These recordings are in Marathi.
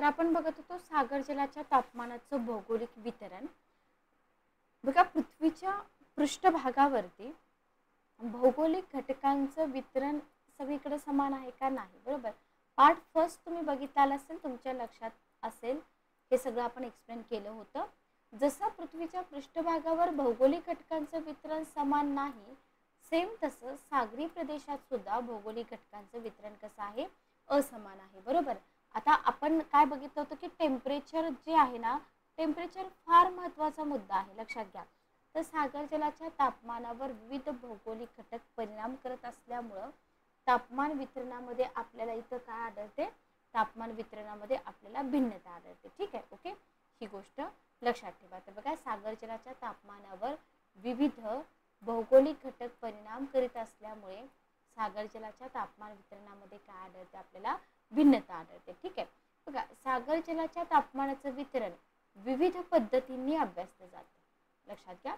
तर आपण बघत होतो सागर जलाच्या तापमानाचं भौगोलिक वितरण. बघा, पृथ्वीच्या पृष्ठभागावरती भौगोलिक घटकांचं वितरण सगळीकडे समान आहे का नाही, बरोबर. पार्ट फर्स्ट तुम्ही बघितला असेल, तुमच्या लक्षात असेल, हे सगळं आपण एक्सप्लेन केलं होतं. जसं पृथ्वीच्या पृष्ठभागावर भौगोलिक घटकांचं वितरण समान नाही, सेम तसं सागरी प्रदेशात सुद्धा भौगोलिक घटकांचं वितरण कसं आहे, असमान आहे, बरोबर. आता आपण काय बघितलं होतं की टेम्परेचर जे आहे ना, टेम्परेचर फार महत्त्वाचा मुद्दा आहे, लक्षात घ्या. तर सागर जलाच्या तापमानावर विविध भौगोलिक घटक परिणाम करत असल्यामुळं तापमान वितरणामध्ये आपल्याला इथं काय आढळते, तापमान वितरणामध्ये आपल्याला भिन्नता आढळते. ठीक आहे, ओके, ही गोष्ट लक्षात ठेवा. तर बघा, सागर जलाच्या तापमानावर विविध भौगोलिक घटक परिणाम करीत असल्यामुळे सागर जलाच्या तापमान वितरणामध्ये काय आढळते, आपल्याला भिन्नता आढळते. ठीक आहे, बघा, सागर जलाच्या तापमानाचं वितरण विविध पद्धतींनी अभ्यासलं जातं. लक्षात घ्या,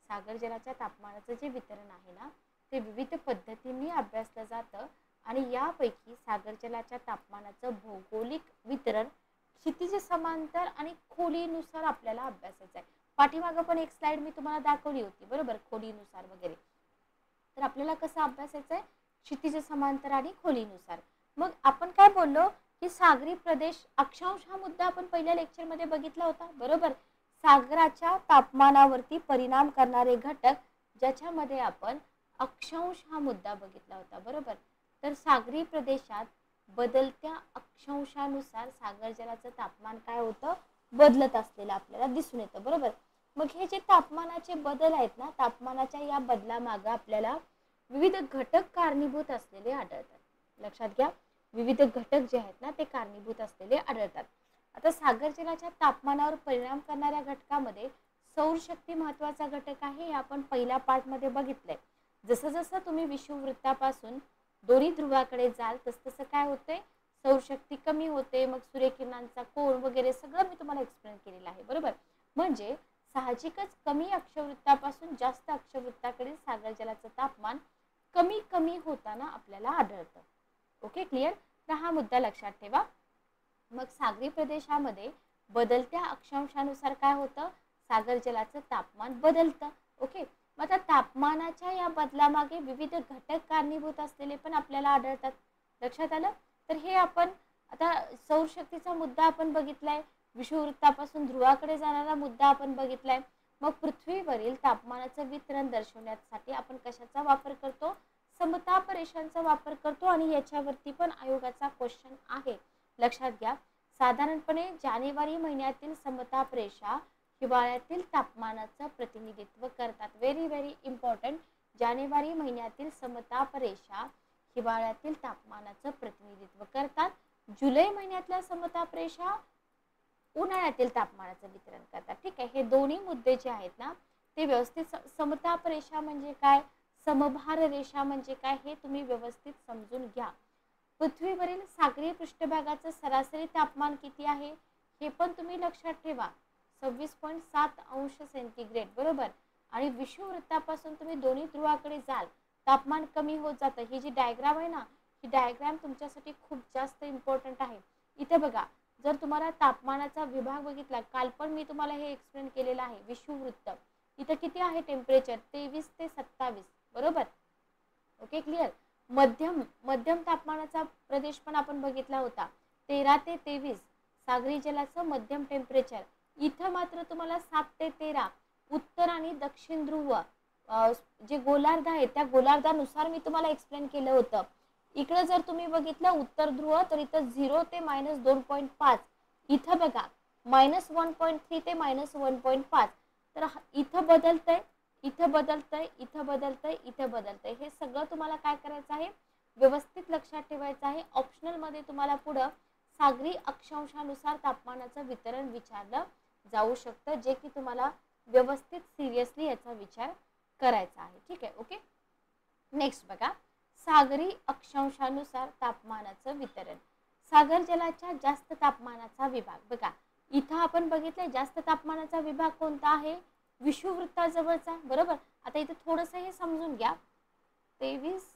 सागर जलाच्या तापमानाचं जे वितरण आहे ना, ते विविध पद्धतींनी अभ्यासलं जातं आणि यापैकी सागर जलाच्या तापमानाचं भौगोलिक वितरण क्षितिज समांतर आणि खोलीनुसार आपल्याला अभ्यासायचं आहे. पाठीमागं पण एक स्लाइड मी तुम्हाला दाखवली होती, बरोबर, खोलीनुसार वगैरे. तर आपल्याला कसं अभ्यासायचं आहे, क्षितिज समांतर आणि खोलीनुसार. मग आपण काय बोललो की सागरी प्रदेश अक्षांश हा मुद्दा आपण पहिल्या लेक्चरमध्ये बघितला होता, बरोबर. सागराच्या तापमानावरती परिणाम करणारे घटक, ज्याच्यामध्ये आपण अक्षांश हा मुद्दा बघितला होता, बरोबर. तर सागरी प्रदेशात बदलत्या अक्षांशानुसार सागर जलाचं तापमान काय होतं, बदलत असलेलं आपल्याला दिसून येतं, बरोबर. मग हे जे तापमानाचे बदल आहेत ना, तापमानाच्या या बदलामागं आपल्याला विविध घटक कारणीभूत असलेले आढळतात. लक्षात घ्या, विविध घटक जे आहेत ना, ते कारणीभूत असलेले आढळतात. आता सागर जलाच्या तापमानावर परिणाम करणाऱ्या घटकामध्ये सौरशक्ती महत्त्वाचा घटक आहे, हे आपण पहिल्या पार्टमध्ये बघितलंय. जसं जसं तुम्ही विषुववृत्तापासून दोन्ही ध्रुवाकडे जाल तसं काय होते, सौरशक्ती कमी होते, मग सूर्यकिरणांचा कोन वगैरे सगळं मी तुम्हाला एक्सप्लेन केलेलं आहे, बरोबर. म्हणजे साहजिकच कमी अक्षवृत्तापासून जास्त अक्षवृत्ताकडे सागर जलाचं तापमान कमी कमी होताना आपल्याला आढळतं. Okay, clear. तर हा मुद्दा लक्षात ठेवा. मग सागरी प्रदेशामध्ये बदलत्या अक्षांशानुसार काय होतं, सागर जलाचं तापमान बदलतं. ओके, मग आता तापमानाच्या या बदलामागे विविध घटक कारणीभूत असलेले पण आपल्याला आढळतात. लक्षात आलं. तर हे आपण आता सौरशक्तीचा मुद्दा आपण बघितलाय, विषुववृत्तापासून ध्रुवाकडे जाणारा मुद्दा आपण बघितलाय. मग पृथ्वीवरील तापमानाचं वितरण दर्शवण्यासाठी आपण कशाचा वापर करतो, समताप रेषांचा वापर करतो आणि याच्यावरती पण आयोगाचा क्वेश्चन आहे, लक्षात घ्या. साधारणपणे जानेवारी महिन्यातील समताप रेषा हिवाळ्यातील तापमानाचं प्रतिनिधित्व करतात. Very very important. जानेवारी महिन्यातील समताप रेषा हिवाळ्यातील तापमानाचं प्रतिनिधित्व करतात. जुलै महिन्यातल्या समताप रेषा उन्हाळ्यातील तापमानाचं वितरण करतात. ठीक आहे, हे दोन्ही मुद्दे जे आहेत ना, ते व्यवस्थित, समताप रेषा म्हणजे काय, समभार रेषा म्हणजे काय, हे तुम्ही व्यवस्थित समजून घ्या. पृथ्वीवरील सागरी पृष्ठभागाचं सरासरी तापमान किती आहे हे पण तुम्ही लक्षात ठेवा, 26.7 अंश सेंटीग्रेड, बरोबर. आणि विषुववृत्तापासून तुम्ही दोन्ही ध्रुवाकडे जाल, तापमान कमी होत जातं. ही जी डायग्राम आहे ना, ही डायग्राम तुमच्यासाठी खूप जास्त इम्पॉर्टंट आहे. इथे बघा, जर तुम्हाला तापमानाचा विभाग बघितला, काल पण मी तुम्हाला हे एक्सप्लेन केलेलं आहे, विषुववृत्त इथं किती आहे टेम्परेचर, 23 ते 27, बरोबर. Okay, clear. मध्यम तापमानाचा प्रदेश पण आपण बघितला होता, 13 ते 23 सागरी जलाचं मध्यम टेम्परेचर. इथं मात्र तुम्हाला 7 ते 13 उत्तर आणि दक्षिण ध्रुव जे गोलार्ध आहे त्या गोलार्धानुसार मी तुम्हाला एक्सप्लेन केलं होतं. इकडे जर तुम्ही बघितलं उत्तर ध्रुव, तर इथं 0 ते -2.5, इथं बघा -1.3 ते -1.5. तर इथं बदलतंय, इथं बदलतंय, इथं बदलतंय, इथं बदलतंय. हे सगळं तुम्हाला काय करायचं आहे, व्यवस्थित लक्षात ठेवायचं आहे. ऑप्शनलमध्ये तुम्हाला पुढं सागरी अक्षांशानुसार तापमानाचं वितरण विचारलं जाऊ शकतं, जे की तुम्हाला व्यवस्थित सिरियसली याचा विचार करायचा आहे. ठीक आहे, ओके. नेक्स्ट बघा, सागरी अक्षांशानुसार तापमानाचं वितरण. सागर जलाच्या जास्त तापमानाचा विभाग. बघा, इथं आपण बघितलंय जास्त तापमानाचा विभाग कोणता आहे, विषुववृत्ताजवळचा, बरोबर. आता इथे थोडंसं हे समजून घ्या, 23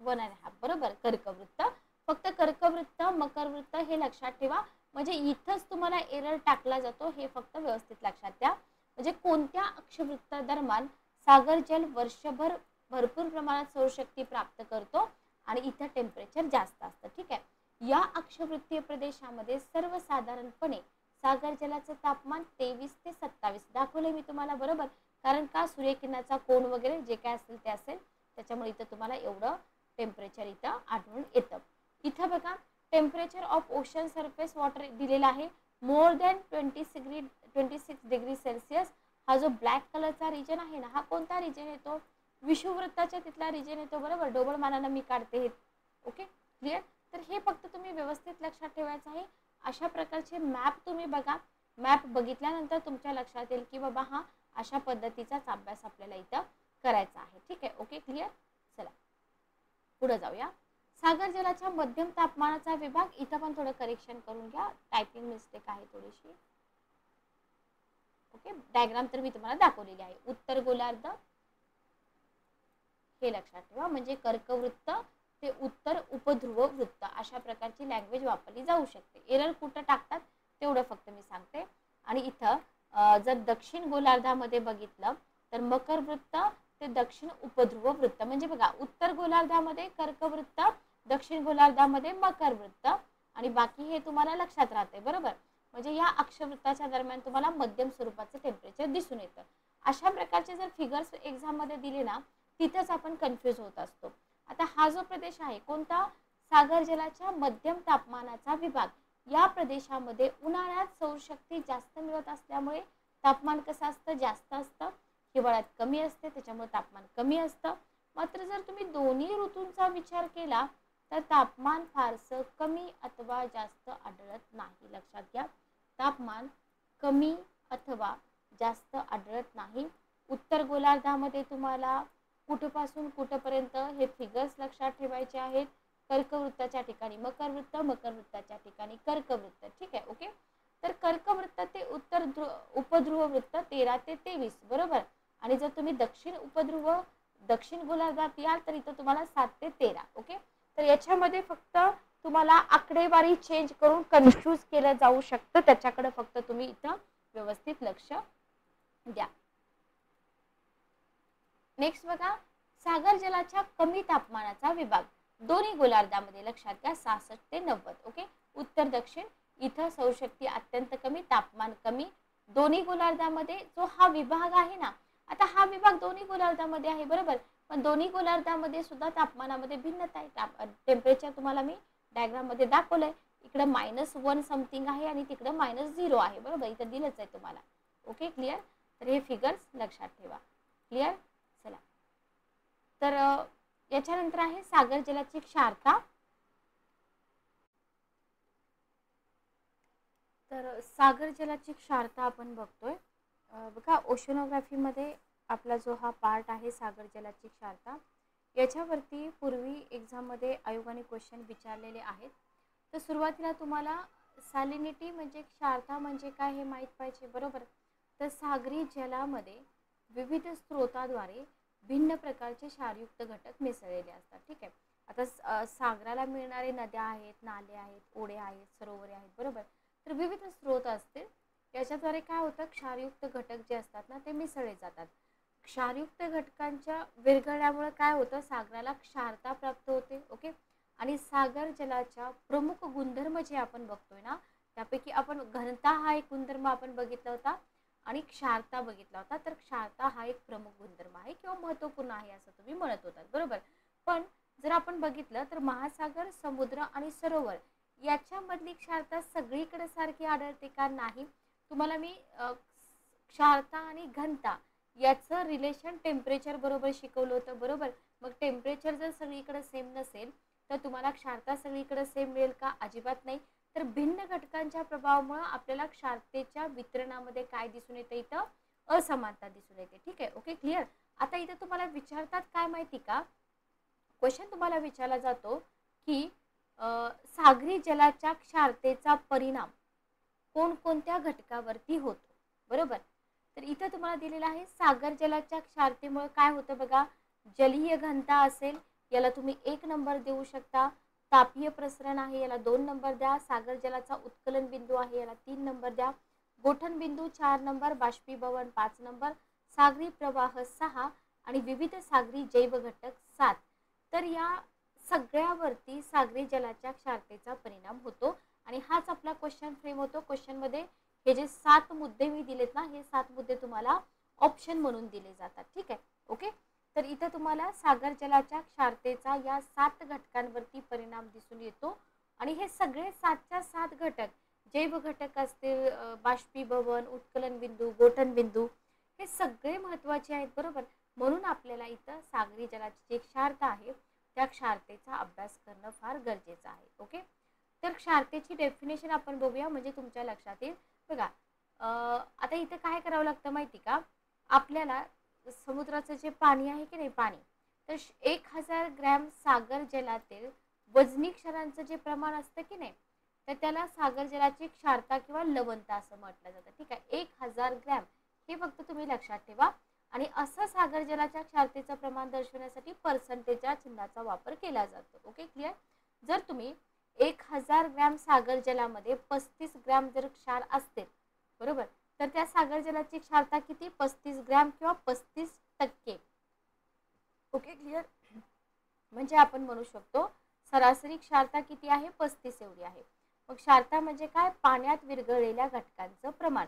1.5, बरोबर, कर्कवृत्त. फक्त कर्कवृत्त मकरवृत्त हे लक्षात ठेवा, म्हणजे इथंच तुम्हाला एरर टाकला जातो, हे फक्त व्यवस्थित लक्षात द्या. म्हणजे कोणत्या अक्षवृत्ता दरम्यान सागर जल वर्षभर भरपूर प्रमाणात सौरशक्ती प्राप्त करतो आणि इथं टेम्परेचर जास्त असतं. ठीक आहे, या अक्षवृत्तीय प्रदेशामध्ये सर्वसाधारणपणे सागर जलाचं तापमान 23 ते 27 दाखवलंय मी तुम्हाला, बरोबर. कारण का, सूर्यकिरणाचा कोन वगैरे जे काय असेल ते असेल, त्याच्यामुळे इथं तुम्हाला एवढं टेम्परेचर इथं आढळून येतं. इथं बघा, temperature of ocean surface water दिलेला आहे मोर दॅन 26 डिग्री सेल्सिअस. हा जो ब्लॅक कलरचा रिजन आहे ना, हा कोणता रिजन येतो? विषुववृत्ताच्या तिथला रिजन येतो, बरोबर. ढोबळमानानं मी काढते हे. Okay, clear. तर हे फक्त तुम्ही व्यवस्थित लक्षात ठेवायचं आहे. अशा प्रकारचे मॅप तुम्ही बघा. मॅप बघितल्यानंतर तुमच्या लक्षात येईल की बाबा हा अशा पद्धतीचाच अभ्यास आपल्याला इथं करायचा आहे. ठीक आहे, ओके, क्लिअर. चला पुढे जाऊया. सागर जलाच्या मध्यम तापमानाचा विभाग, इथं पण थोडं करेक्शन करून घ्या, टायपिंग मिस्टेक आहे थोडीशी. ओके, डायग्राम तर मी तुम्हाला दाखवलेली आहे. उत्तर गोलार्ध हे लक्षात ठेवा, म्हणजे कर्कवृत्त ते उत्तर उपध्रुव वृत्त, अशा प्रकारची लँग्वेज वापरली जाऊ शकते. एरर कुठं टाकतात तेवढं फक्त मी सांगते. आणि इथं जर दक्षिण गोलार्धामध्ये बघितलं तर मकर वृत्त ते दक्षिण उपध्रुव वृत्त, म्हणजे बघा, उत्तर गोलार्धामध्ये कर्कवृत्त, दक्षिण गोलार्धामध्ये मकर वृत्त, आणि बाकी हे तुम्हाला लक्षात राहते, बरोबर. म्हणजे या अक्षवृत्ताच्या दरम्यान तुम्हाला मध्यम स्वरूपाचं टेम्परेचर दिसून येतं. अशा प्रकारचे जर फिगर्स एक्झाम मध्ये दिले ना, तिथंच आपण कन्फ्यूज होत असतो. आता हा जो प्रदेश आहे कोणता, सागर जलाच्या मध्यम तापमानाचा विभाग, या प्रदेशामध्ये उन्हाळ्यात सौरशक्ती जास्त मिळत असल्यामुळे तापमान कसं असतं, जास्त असतं. हिवाळ्यात कमी असते, त्याच्यामुळे तापमान कमी असतं. मात्र जर तुम्ही दोन्ही ऋतूंचा विचार केला तर तापमान फारसं कमी अथवा जास्त आढळत नाही. लक्षात घ्या, तापमान कमी अथवा जास्त आढळत नाही. उत्तर गोलार्धामध्ये तुम्हाला कुठपासून कुठपर्यंत हे फिगर्स लक्षात ठेवायचे आहेत. कर्कवृत्ताच्या ठिकाणी मकरवृत्त, मकरवृत्ताच्या ठिकाणी कर्कवृत्त. ठीक आहे, ओके. तर कर्कवृत्त ते उत्तर उपध्रुव वृत्त 13 ते 23, बरोबर. आणि जर तुम्ही दक्षिण गोलार्धात याल तर इथं तुम्हाला 7 ते 13. ओके, तर याच्यामध्ये फक्त तुम्हाला आकडेवारी चेंज करून कन्फ्यूज केलं जाऊ शकतं, त्याच्याकडे फक्त तुम्ही इथं व्यवस्थित लक्ष द्या. नेक्स्ट बघा, सागर जलाच्या कमी तापमानाचा विभाग दोन्ही गोलार्धामध्ये, लक्षात घ्या, 66 ते 90. ओके, उत्तर दक्षिण इथं सौरशक्ती अत्यंत कमी, तापमान कमी. दोन्ही गोलार्धामध्ये जो हा विभाग आहे ना, आता हा विभाग दोन्ही गोलार्धामध्ये आहे, बरोबर. पण दोन्ही गोलार्धामध्ये सुद्धा तापमानामध्ये भिन्नता आहे. टेम्परेचर तुम्हाला मी डायग्राम मध्ये दाखवलंय. इकडे -1 समथिंग आहे आणि तिकडे -0 आहे, बरोबर. इथं दिलंच आहे तुम्हाला. Okay, clear. तर हे फिगर्स लक्षात ठेवा. क्लिअर. चला, तर याच्यानंतर आहे सागर जलाची क्षारता. तर सागर जलाची क्षारता आपण बघतोय. बघा, ओशनोग्राफी मध्ये आपला जो हा पार्ट आहे सागर जलाची क्षारता, याच्यावरती पूर्वी एक्झाम मध्ये आयोगाने क्वेश्चन विचारलेले आहेत. तर सुरुवातीला तुम्हाला सॅलिनिटी म्हणजे क्षारता म्हणजे काय हे माहीत पाहिजे, बरोबर. तर सागरी जलामध्ये विविध स्रोताद्वारे भिन्न प्रकारचे क्षारयुक्त घटक मिसळलेले असतात. ठीक आहे, आता सागराला मिळणारे नद्या आहेत, नाले आहेत, ओढे आहेत, सरोवरे आहेत, बरोबर. तर विविध स्रोत असतील, याच्याद्वारे काय होतं, क्षारयुक्त घटक जे असतात ना ते मिसळले जातात. क्षारयुक्त घटकांच्या विरघळल्यामुळे काय होतं, सागराला क्षारता प्राप्त होते. ओके, आणि सागर जलाच्या प्रमुख गुणधर्म जे आपण बघतोय ना, त्यापैकी आपण घनता हा एक गुणधर्म आपण बघितला होता आणि क्षारता बघितला होता. तर क्षारता हा एक प्रमुख गुणधर्म आहे किंवा महत्त्वपूर्ण आहे असं तुम्ही म्हणत होतात, बरोबर. पण जर आपण बघितलं तर महासागर, समुद्र आणि सरोवर याच्यामधली क्षारता सगळीकडे सारखी आढळते का, नाही. तुम्हाला मी क्षारता आणि घनता याचं रिलेशन टेम्परेचर बरोबर शिकवलं होतं, बरोबर. मग टेम्परेचर जर सगळीकडे सेम नसेल तर तुम्हाला क्षारता सगळीकडे सेम मिळेल का, अजिबात नाही. तर भिन्न घटकांच्या प्रभावामुळे आपल्याला क्षारतेच्या वितरणामध्ये काय दिसून येते, इथं असमानता दिसून येते. ठीक आहे, ओके, क्लिअर. आता इथं तुम्हाला विचारतात काय माहिती का, क्वेश्चन तुम्हाला विचारला जातो की सागरी जलाच्या क्षारतेचा परिणाम कोणकोणत्या घटकावरती होतो, बरोबर. तर इथं तुम्हाला दिलेलं आहे सागर जलाच्या क्षारतेमुळे काय होतं बघा, जलीय घनता असेल, याला तुम्ही 1 नंबर देऊ शकता. तापीय प्रसरण आहे याला 2 नंबर द्या. सागर जलाचा उत्कलन बिंदू आहे याला 3 नंबर द्या. गोठण बिंदू 4 नंबर, बाष्पीभवन 5 नंबर, सागरी प्रवाह 6 आणि विविध सागरी जैव घटक 7. तर या सगळ्यावरती सागरी जलाच्या क्षारतेचा परिणाम होतो आणि हाच आपला क्वेश्चन फ्रेम होतो. क्वेश्चन मध्ये हे जे 7 मुद्दे मी दिलेत ना, हे 7 मुद्दे तुम्हाला ऑप्शन म्हणून दिले जातात. ठीक आहे, ओके. तर इथं तुम्हाला सागर जलाच्या क्षारतेचा या 7 घटकांवरती परिणाम दिसून येतो आणि हे सगळे 7च्या 7 घटक, जैव घटक असतील, बाष्पीभवन, उत्कलन बिंदू, गोठण बिंदू, हे सगळे महत्त्वाचे आहेत, बरोबर. म्हणून आपल्याला इथं सागरी जलाची जी क्षारता आहे त्या क्षारतेचा अभ्यास करणं फार गरजेचं आहे. ओके. तर क्षारतेची डेफिनेशन आपण बघूया म्हणजे तुमच्या लक्षात येईल. बघा, आता इथं काय करावं लागतं माहिती का, आपल्याला समुद्राचं जे पाणी आहे की नाही, पाणी, तर 1000 ग्रॅम सागर जलातील वजनी क्षारांचं जे प्रमाण असतं की नाही, तर त्याला सागर जलाची क्षारता किंवा लवणता असं म्हटलं जातं. ठीक आहे, 1000 ग्रॅम हे फक्त तुम्ही लक्षात ठेवा. आणि असं सागर जलाच्या क्षारतेचं प्रमाण दर्शवण्यासाठी पर्सेंटेजच्या चिन्हाचा वापर केला जातो. Okay, clear. जर तुम्ही 1000 ग्रॅम सागर जलामध्ये 35 ग्रॅम जर क्षार असते, बरोबर, तर त्या सागर जलाची क्षारता किती, 35 ग्रॅम किंवा 35%. Okay, clear. म्हणजे आपण म्हणू शकतो सरासरी क्षारता किती आहे, 35 एवढी आहे. मग क्षारता म्हणजे काय, पाण्यात विरघळलेल्या घटकांचं प्रमाण.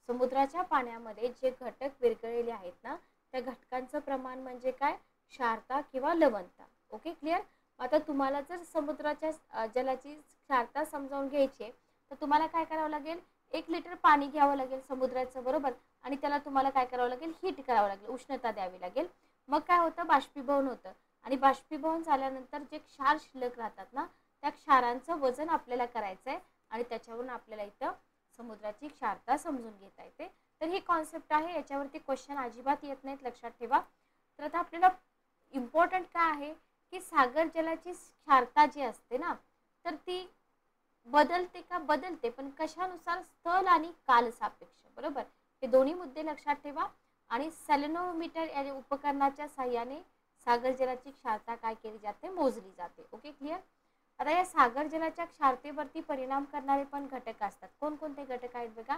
समुद्राच्या पाण्यामध्ये जे घटक विरघळलेले आहेत ना, त्या घटकांचं प्रमाण म्हणजे काय, क्षारता किंवा लवणता. Okay, clear. आता तुम्हाला जर समुद्राच्या जलाची क्षारता समजावून घ्यायची आहे तर तुम्हाला काय करावं लागेल, 1 लिटर पाणी घ्यावं लागेल समुद्राचं, बरोबर, आणि त्याला तुम्हाला काय करावं लागेल, हीट करावं लागेल, उष्णता द्यावी लागेल. मग काय होतं, बाष्पीभवन होतं आणि बाष्पीभवन झाल्यानंतर जे क्षार शिल्लक राहतात ना, त्या क्षारांचं वजन आपल्याला करायचं आहे आणि त्याच्यावरून आपल्याला इथं समुद्राची क्षारता समजून घेता येते. तर ही कॉन्सेप्ट आहे, याच्यावरती क्वेश्चन अजिबात येत नाहीत, लक्षात ठेवा. तर आता आपल्याला इम्पॉर्टंट काय आहे की सागर जलाची क्षारता जी असते ना, तर ती बदलते का, बदलते, पण कशानुसार, स्थल आणि काल सापेक्ष, बरोबर. हे दोन्ही मुद्दे लक्षात ठेवा. आणि सॅलिनोमीटर या उपकरणाच्या साहाय्याने सागर जलाची क्षारता काय केली जाते, मोजली जाते. Okay, clear. आता या सागर जलाच्या क्षारतेवरती परिणाम करणारे पण घटक असतात. कोणकोणते घटक आहेत बघा,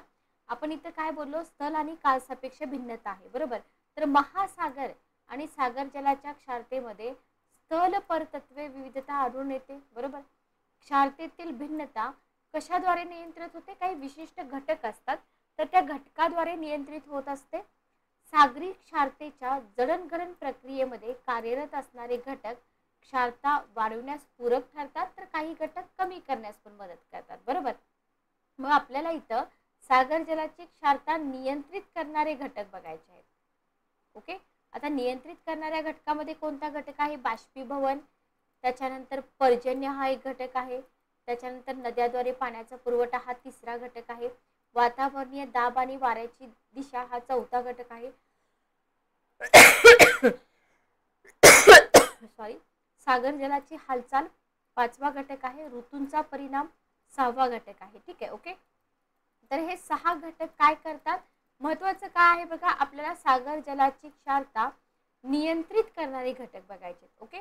आपण इथं काय बोललो, स्थल आणि काल सापेक्ष भिन्नता आहे, बरोबर. तर महासागर आणि सागर जलाच्या क्षारतेमध्ये स्थल परतत्वे विविधता आढळून येते, बरोबर. क्षारतेतील भिन्नता कशाद्वारे नियंत्रित होते, काही विशिष्ट घटक असतात तर त्या घटकाद्वारे नियंत्रित होत असते. सागरी क्षारतेच्या जडणघडण प्रक्रियेमध्ये कार्यरत असणारे घटक क्षारता वाढवण्यास पूरक ठरतात तर काही घटक कमी करण्यास पण मदत करतात, बरोबर. मग आपल्याला इथं सागर जलाची क्षारता नियंत्रित करणारे घटक बघायचे आहेत. ओके. आता नियंत्रित करणाऱ्या घटकामध्ये कोणता घटक आहे, बाष्पीभवन, त्याच्यानंतर पर्जन्य हा एक घटक आहे, त्याच्यानंतर नद्याद्वारे पाण्याचा पुरवठा हा तिसरा घटक आहे, वातावरणीय दाब आणि वाऱ्याची दिशा हा चौथा घटक आहे, सॉरी, सागर जलाची हालचाल 5वा घटक आहे, ऋतूंचा परिणाम 6वा घटक आहे. ठीक आहे, ओके. तर हे 6 घटक काय करतात, महत्वाचं काय आहे बघा, आपल्याला सागर जलाची क्षारता नियंत्रित करणारे घटक बघायचे. ओके.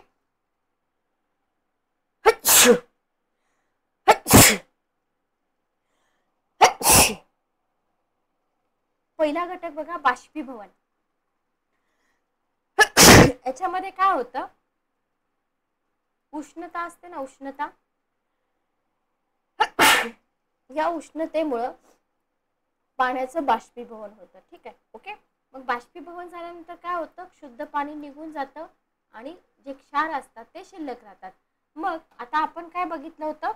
पहिला घटक बघा, बाष्पीभवन. याच्यामध्ये काय होतं, उष्णता असते ना, उष्णता, या उष्णतेमुळं पाण्याचं बाष्पीभवन होतं. ठीक आहे, ओके. मग बाष्पीभवन झाल्यानंतर काय होतं, शुद्ध पाणी निघून जातं आणि जे क्षार असतात ते शिल्लक राहतात. मग आता आपण काय बघितलं होतं,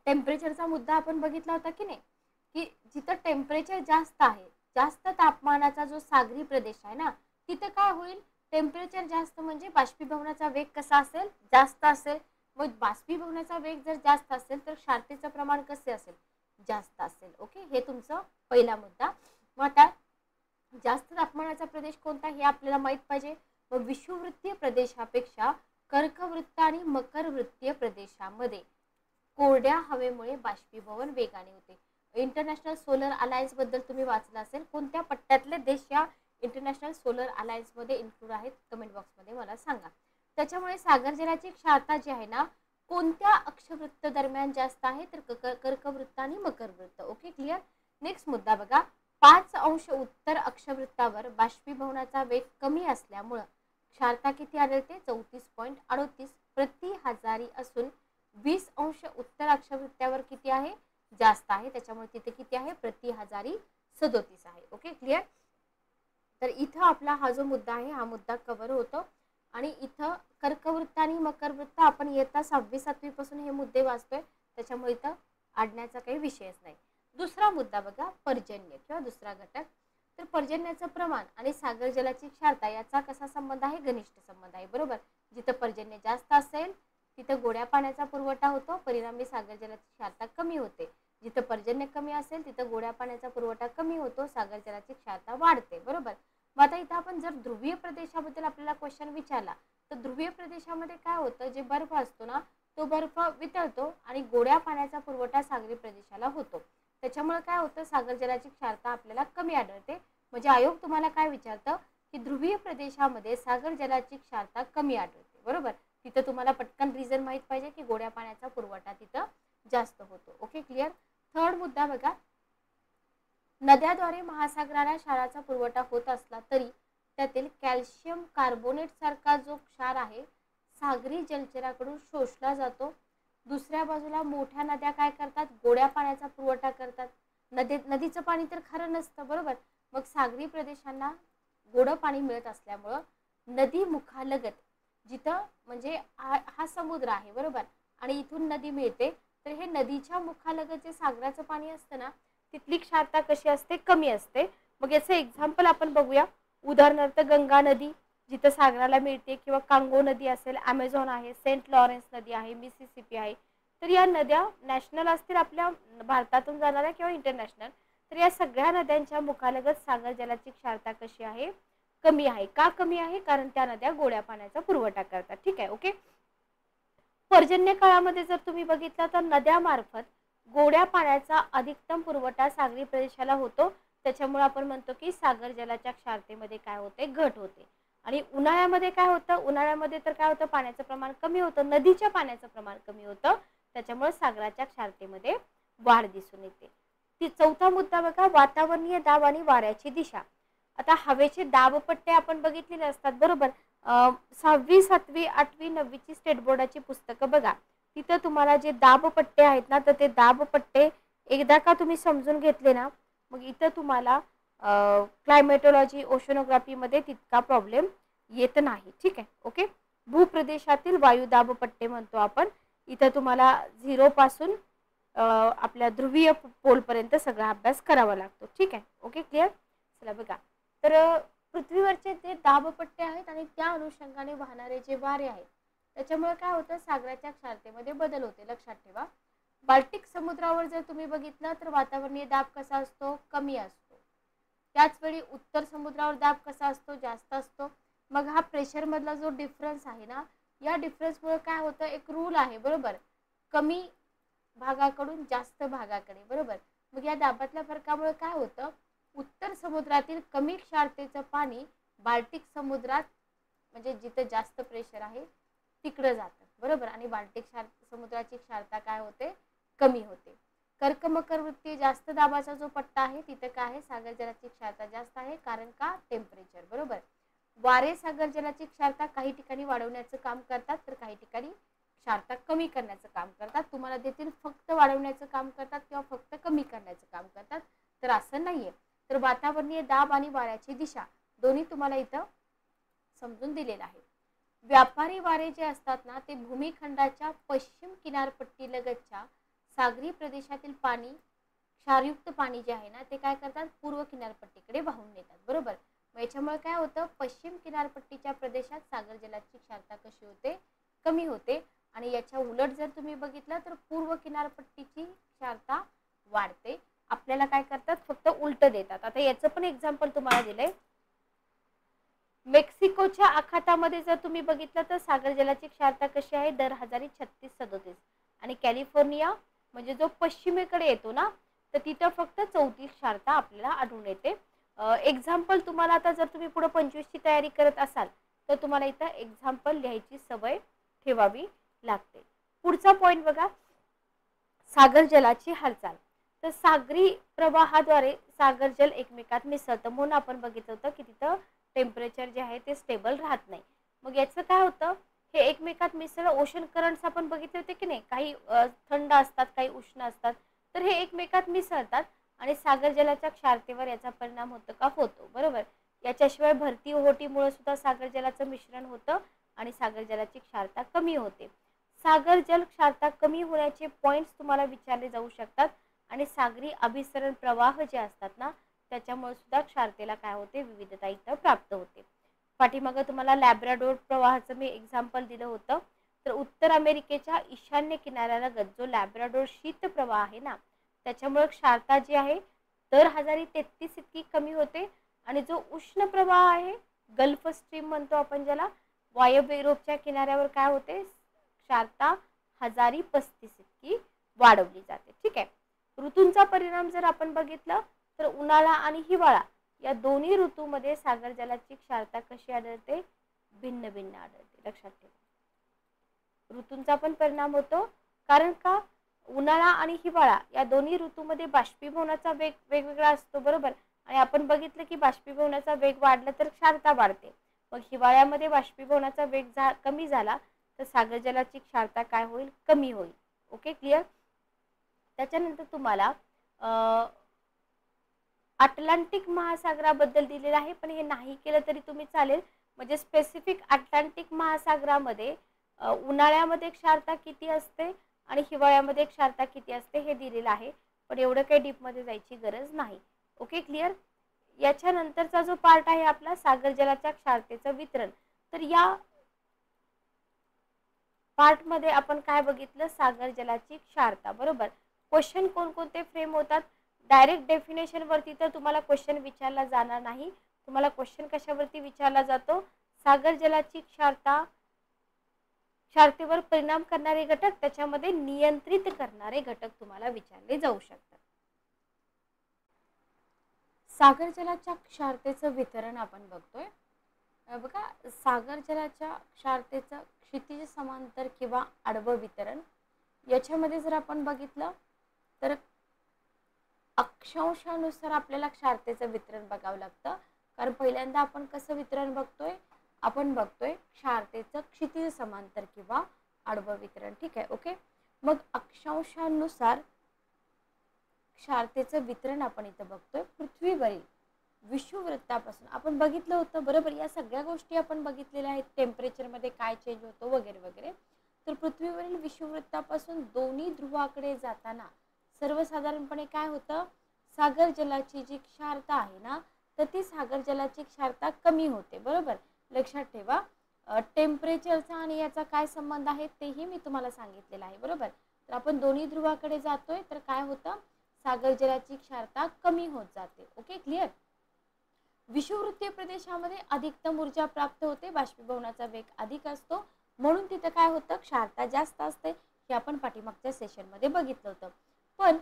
टेम्परेचरचा मुद्दा आपण बघितला होता की नाही, की जिथं टेम्परेचर जास्त आहे, जास्त तापमानाचा जो सागरी प्रदेश आहे ना, तिथं काय होईल, टेम्परेचर जास्त म्हणजे बाष्पीभवनाचा वेग कसा असेल, जास्त असेल. मग बाष्पीभवनाचा वेग जर जास्त असेल तर क्षारतेचं प्रमाण कसे असेल, जास्त असेल. ओके, हे तुमचं पहिला मुद्दा. मग आता जास्त तापमानाचा प्रदेश कोणता हे आपल्याला माहित पाहिजे. मग विषुववृत्तीय प्रदेशापेक्षा कर्कवृत्त आणि मकरवृत्तीय प्रदेशामध्ये कोरड्या हवेमुळे बाष्पीभवन वेगाने होते. इंटरनॅशनल सोलर अलायन्स बद्दल तुम्ही वाचलं असेल, कोणत्या पट्ट्यातले देश या इंटरनॅशनल सोलर अलायन्स मध्ये इन्क्लूड आहेत, कमेंट बॉक्स मध्ये मला सांगा. त्याच्यामुळे सागर जलाची क्षारता जी आहे ना, कोणत्या अक्षवृत्त दरम्यान जास्त आहे तर कर्कवृत्त आणि मकरवृत्त. Okay, clear. नेक्स्ट मुद्दा बघा, 5 अंश उत्तर अक्षवृत्तावर बाष्पीभवनाचा वेग कमी असल्यामुळे क्षारता किती आढळते 34.38 प्रति हजारी असून 20 अंश उत्तर अक्षवृत्तावर किती आहे जास्त आहे, त्याच्यामुळे तिथे किती आहे प्रति हजारी 37 आहे. Okay, clear. तर इथं आपला हा जो मुद्दा आहे हा मुद्दा कव्हर होतो आणि इथं कर्कवृत्त आणि मकरवृत्त आपण येता 6वी-7वी पासून हे मुद्दे वाचतोय, त्याच्यामुळे इथं अडण्याचा काही विषयच नाही. दुसरा मुद्दा बघा, पर्जन्य किंवा दुसरा घटक. तर पर्जन्याचं प्रमाण आणि सागर जलाची क्षारता याचा कसा संबंध आहे, घनिष्ठ संबंध आहे. बरोबर, जिथं पर्जन्य जास्त असेल तिथं गोड्या पाण्याचा पुरवठा होतो, परिणामी सागर जलाची क्षारता कमी होते. जिथं पर्जन्य कमी असेल तिथं गोड्या पाण्याचा पुरवठा कमी होतो, सागर जलाची क्षारता वाढते. बरोबर. मग आता इथं आपण जर ध्रुवीय प्रदेशाबद्दल आपल्याला क्वेश्चन विचारला तर ध्रुवीय प्रदेशामध्ये काय होतं, जे बर्फ असतो ना तो बर्फ वितळतो आणि गोड्या पाण्याचा पुरवठा सागरी प्रदेशाला होतो. त्याच्यामुळे काय होतं, सागर जलाची क्षारता आपल्याला कमी आढळते. म्हणजे आयोग तुम्हाला काय विचारतं की ध्रुवीय प्रदेशामध्ये सागर जलाची क्षारता कमी आढळते. बरोबर, तिथं तुम्हाला पटकन रिझन माहित पाहिजे की गोड्या पाण्याचा पुरवठा तिथं जास्त होतो. Okay, clear. थर्ड मुद्दा बघा, नद्याद्वारे महासागराला क्षाराचा पुरवठा होत असला तरी त्यातील कॅल्शियम कार्बोनेट सारखा जो क्षार आहे सागरी जलचराकडून शोषला जातो. दुसऱ्या बाजूला मोठ्या नद्या काय करतात, गोड्या पाण्याचा पुरवठा करतात. नदीचं पाणी तर खारं नसतं. बरोबर, मग सागरी प्रदेशांना गोडं पाणी मिळत असल्यामुळं नदी मुखालगत जिथं म्हणजे हा समुद्र आहे बरोबर आणि इथून नदी मिळते, तर हे नदीच्या मुखालगत जे सागराचं पाणी असतं ना तिथली क्षारता कशी असते, कमी असते. मग याचं एक्झाम्पल आपण बघूया. उदाहरणार्थ गंगा नदी जिथं सागराला मिळते किंवा कांगो नदी असेल, ॲमेझॉन आहे, सेंट लॉरेन्स नदी आहे, मिसिसिपी आहे. तर या नद्या नॅशनल असतील आपल्या भारतातून जाणाऱ्या किंवा इंटरनॅशनल, तर या सगळ्या नद्यांच्या मुखालगत सागर जलाची क्षारता कशी आहे, कमी आहे. का कमी आहे, कारण त्या नद्या गोड्या पाण्याचा पुरवठा करतात. ठीक आहे. ओके. पर्जन्य काळामध्ये जर तुम्ही बघितलं तर नद्यामार्फत गोड्या पाण्याचा अधिकतम पुरवठा सागरी प्रदेशाला होतो, त्याच्यामुळे आपण म्हणतो की सागर जलाच्या क्षारतेमध्ये काय होते, घट होते. आणि उन्हाळ्यामध्ये काय होतं, उन्हाळ्यामध्ये तर काय होतं, पाण्याचं प्रमाण कमी होतं, नदीच्या पाण्याचं प्रमाण कमी होतं, त्याच्यामुळे सागराच्या क्षारतेमध्ये वाढ दिसून येते. चौथा मुद्दा बघा, वातावरणीय दाब आणि वाऱ्याची दिशा. आता हवेचे दाबपट्टे आपण बघितलेले असतात. बरोबर, 6वी, 7वी, 8वी, 9वीची स्टेट बोर्डाची पुस्तकं बघा, तिथं तुम्हाला जे दाबपट्टे आहेत ना तर ते दाबपट्टे एकदा का तुम्ही समजून घेतले ना मग इथं तुम्हाला क्लायमेटोलॉजी ओशनोग्राफीमध्ये तितका प्रॉब्लेम येत नाही. ठीक आहे. ओके. भूप्रदेशातील वायू दाबपट्टे म्हणतो आपण. इथं तुम्हाला 0 पासून आपल्या ध्रुवीय पोलपर्यंत सगळा अभ्यास करावा लागतो. ठीक आहे. Okay, clear. चला बघा, तर पृथ्वीवरचे जे दाबपट्टे आहेत आणि त्या अनुषंगाने वाहणारे जे वारे आहेत त्याच्यामुळे काय होतं, सागराच्या क्षारतेमध्ये बदल होते. लक्षात ठेवा. बाल्टिक समुद्रावर जर तुम्ही बघितलं तर वातावरणीय दाब कसा असतो, कमी असतो. त्याचवेळी उत्तर समुद्रावर दाब कसा असतो, जास्त असतो. मग हा प्रेशर मधला जो डिफरन्स आहे ना, या डिफरन्समुळे काय होतं, एक रूल आहे बरोबर, कमी भागाकडून जास्त भागाकडे. बरोबर, मग या दाबातल्या फरकामुळे काय होतं, उत्तर समुद्रातील कमी क्षारतेचं पाणी बाल्टिक समुद्रात म्हणजे जिथे जास्त प्रेशर आहे तिकडे जातं. बरोबर, आणि बाल्टिक समुद्राची क्षारता काय होते, कमी होते. कर्क मकर वृत्ती जास्त दाबाचा जो पट्टा आहे तिथे काय आहे, सागर जलाची क्षारता जास्त आहे. कारण का, टेम्परेचर. बरोबर, वारे सागर जलाची क्षारता काही ठिकाणी वाढवण्याचं काम करतात तर काही ठिकाणी क्षारता कमी करण्याचं काम करतात. तुम्हाला देतील फक्त वाढवण्याचं काम करतात किंवा फक्त कमी करण्याचं काम करतात, तर असं नाहीये. तर वातावरणीय दाब आणि वाऱ्याची दिशा दोन्ही तुम्हाला इथं समजून दिलेलं आहे. व्यापारी वारे जे असतात ना ते भूमिखंडाच्या पश्चिम किनारपट्टी लगतच्या सागरी प्रदेशातील पाणी, क्षारयुक्त पाणी जे आहे ना ते काय करतात, पूर्व किनारपट्टीकडे वाहून नेतात. बरोबर, मग याच्यामुळे काय होतं, पश्चिम किनारपट्टीच्या प्रदेशात सागर जलाची क्षारता कशी होते, कमी होते. आणि याच्या उलट जर तुम्ही बघितलं तर पूर्व किनारपट्टीची क्षारता वाढते. आपल्याला काय करतात, फक्त उलट देतात. आता याचं पण एक्झाम्पल तुम्हाला दिलंय. मेक्सिकोच्या आखातामध्ये जर तुम्ही बघितलं तर सागर जलाची क्षारता कशी आहे, दर हजारी 36-37. आणि कॅलिफोर्निया म्हणजे जो पश्चिमेकडे येतो ना तर तिथं फक्त 34 क्षारता आपल्याला आढळून येते. एक्झाम्पल तुम्हाला आता जर तुम्ही पुढे 25ची तयारी करत असाल तर तुम्हाला इथं एक्झाम्पल लिहायची सवय ठेवावी लागते. पुढचा पॉइंट बघा, सागर जलाची हालचाल. तर सागरी प्रवाहाद्वारे सागर जल एकमेकात मिसळतं, म्हणून आपण बघितलं होतं की तिथं टेम्परेचर जे आहे ते स्टेबल राहत नाही. मग याचं काय होतं, हे एकमेकात मिसळ, ओशन करंट्स आपण बघितले होते की नाही, काही थंड असतात काही उष्ण असतात, तर हे एकमेकात मिसळतात आणि सागर जलाच्या क्षारतेवर याचा परिणाम होतो का, होतो बरोबर. याच्याशिवाय भरती ओहोटीमुळे सुद्धा सागर जलाचं मिश्रण होतं आणि सागर जलाची क्षारता कमी होते. सागर जल क्षारता कमी होण्याचे पॉइंट्स तुम्हाला विचारले जाऊ शकतात आणि सागरी अभिसरण प्रवाह जे असतात ना, त्याच्यामुळे सुद्धा क्षारतेला काय होते, विविधता इथं प्राप्त होते. पाठीमागं तुम्हाला लॅब्राडोर प्रवाहाचं मी एक्झाम्पल दिलं होतं. तर उत्तर अमेरिकेच्या ईशान्य किनाऱ्यालगत जो लॅब्राडोर शीत प्रवाह आहे ना, त्याच्यामुळे क्षारता जी आहे दर 1033 इतकी कमी होते आणि जो उष्ण प्रवाह आहे, गल्फ स्ट्रीम म्हणतो आपण ज्याला, वायव्य युरोपच्या किनाऱ्यावर काय होते, क्षारता 1035 इतकी वाढवली जाते. ठीक आहे. ऋतूंचा परिणाम जर आपण बघितलं तर उन्हाळा आणि हिवाळा या दोन्ही ऋतूमध्ये सागर जलाची क्षारता कशी आढळते, भिन्न भिन्न आढळते, लक्षात ठेवा. ऋतूंचा पण परिणाम होतो, कारण का, उन्हाळा आणि हिवाळा या दोन्ही ऋतूमध्ये बाष्पीभवनाचा वेग वेगवेगळा असतो बरोबर. आणि आपण बघितलं की बाष्पीभवनाचा वेग वाढला तर क्षारता वाढते. मग हिवाळ्यामध्ये बाष्पीभवनाचा वेग कमी झाला तर सागर जलाची क्षारता काय होईल, कमी होईल. Okay, clear. त्याच्यानंतर तुम्हाला अटलांटिक महासागराबद्दल दिलेलं आहे, पण हे नाही केलं तरी तुम्ही चालेल. म्हणजे स्पेसिफिक अटलांटिक महासागरामध्ये उन्हाळ्यामध्ये क्षारता किती असते आणि हिवाळ्यामध्ये क्षारता किती असते हे दिलेलं आहे, पण एवढं काही डीपमध्ये जायची गरज नाही. Okay, clear. याच्यानंतरचा जो पार्ट आहे आपला सागर जलाच्या क्षारतेचं वितरण. तर या पार्ट मध्ये आपण काय बघितलं, सागर जलाची क्षारता बरोबर. क्वेश्चन कोणकोणते फ्रेम होतात, डायरेक्ट डेफिनेशन वरती तर तुम्हाला क्वेश्चन विचारला जाणार नाही. तुम्हाला क्वेश्चन कशावरती विचारला जातो, सागर जलाची क्षारता, क्षारतेवर परिणाम करणारे घटक, त्याच्यामध्ये नियंत्रित करणारे घटक तुम्हाला विचारले जाऊ शकतात. सागर जलाच्या क्षारतेचं वितरण आपण बघतोय. बघा, सागर जलाच्या क्षारतेचं क्षितिज समांतर किंवा आडवं वितरण, याच्यामध्ये जर आपण बघितलं तर अक्षांशानुसार आपल्याला क्षारतेचं वितरण बघावं लागतं. कारण पहिल्यांदा आपण कसं वितरण बघतोय, आपण बघतोय क्षारतेचं क्षितिज समांतर किंवा आडवं वितरण. ठीक आहे, ओके. मग अक्षांशानुसार क्षारतेचं वितरण आपण इथं बघतोय. पृथ्वीवरील विषुववृत्तापासून आपण बघितलं होतं बरोबर, या सगळ्या गोष्टी आपण बघितलेल्या आहेत, टेम्परेचरमध्ये काय चेंज होतो वगैरे वगैरे. तर पृथ्वीवरील विषुववृत्तापासून दोन्ही ध्रुवाकडे जाताना सर्वसाधारणपणे काय होतं, सागर जलाची जी क्षारता आहे ना, तर ती सागर जलाची क्षारता कमी होते बरोबर. लक्षात ठेवा, टेम्परेचरचा आणि याचा काय संबंध आहे तेही मी तुम्हाला सांगितलेलं आहे बरोबर. तर आपण दोन्ही ध्रुवाकडे जातोय तर काय होतं, सागर जलाची क्षारता कमी होत जाते. Okay, clear. विषुववृत्तीय प्रदेशामध्ये अधिकतम ऊर्जा प्राप्त होते, बाष्पीभवनाचा वेग अधिक असतो, म्हणून तिथे काय होतं, क्षारता जास्त असते. हे आपण पाठीमागच्या सेशनमध्ये बघितलं होतं. पण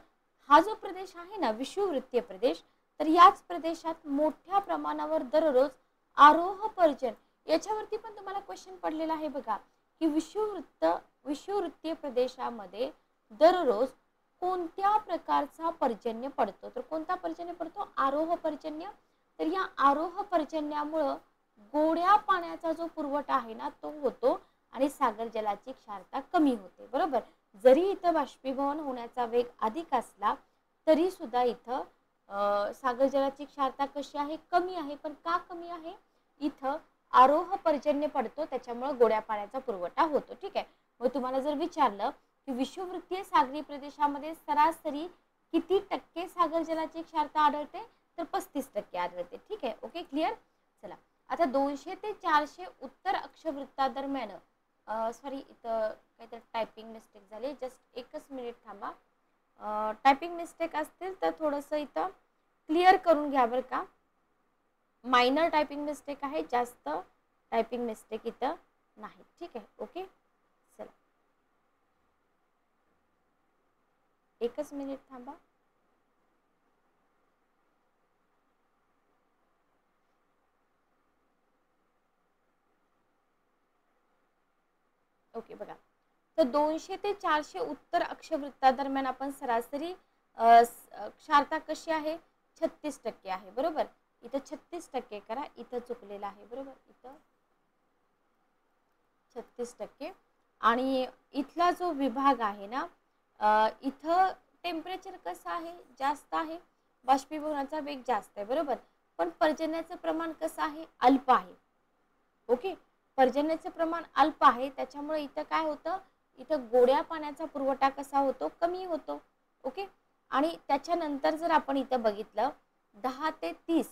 हा जो प्रदेश आहे ना, विषुववृत्तीय प्रदेश, तर याच प्रदेशात मोठ्या प्रमाणावर दररोज आरोह पर्जन्य, याच्यावरती पण तुम्हाला क्वेश्चन पडलेला आहे बघा, की विषुववृत्तीय प्रदेशामध्ये दररोज कोणत्या प्रकारचा पर्जन्य पडतो. तर कोणता पर्जन्य पडतो, आरोह पर्जन्य. तर या आरोह पर्जन्यामुळे गोड्या पाण्याचा जो पुरवठा आहे ना तो होतो आणि सागर जलाची क्षारता कमी होते बरोबर. जरी इथं बाष्पीभवन होण्याचा वेग अधिक असला तरी सुद्धा इथं सागर जलाची क्षारता कशी आहे, कमी आहे. पण का कमी आहे, इथं आरोह पर्जन्य पडतो, त्याच्यामुळे गोड्या पाण्याचा पुरवठा होतो. ठीक आहे. मग तुम्हाला जर विचारलं की विषुववृत्तीय सागरी प्रदेशामध्ये सरासरी किती टक्के सागर जलाची क्षारता आढळते, तर 35% आढळते. ठीक आहे, ओके, क्लिअर. चला, आता 200 ते 400 उत्तर अक्षवृत्तादरम्यान, सॉरी इथं काहीतरी टायपिंग मिस्टेक झाली, जस्ट एकच मिनिट थांबा. टायपिंग मिस्टेक असतील तर थोडंसं इथं क्लिअर करून घ्या बरं का. मायनर टायपिंग मिस्टेक आहे, जास्त टायपिंग मिस्टेक इथं नाही. ठीक आहे, ओके. चला, एकच मिनिट थांबा. ओके, बघा, तर 200 ते 400 उत्तर अक्षवृत्तादरम्यान आपण सरासरी क्षारता कशी आहे 36% आहे, बरोबर. इथं 36% करा, इथं चुकलेलं आहे, बरोबर. इथं 36%. आणि इथला जो विभाग आहे ना, इथं टेम्परेचर कसं आहे जास्त आहे, बाष्पीभवनाचा वेग जास्त आहे, बरोबर. पण पर्जन्याचं प्रमाण कसं आहे अल्प आहे. ओके, पर्जन्याचं प्रमाण अल्प आहे, त्याच्यामुळे इथं काय होतं, इथं गोड्या पाण्याचा पुरवठा कसा होतो कमी होतो. ओके, आणि त्याच्यानंतर जर आपण इथं बघितलं 10 ते 30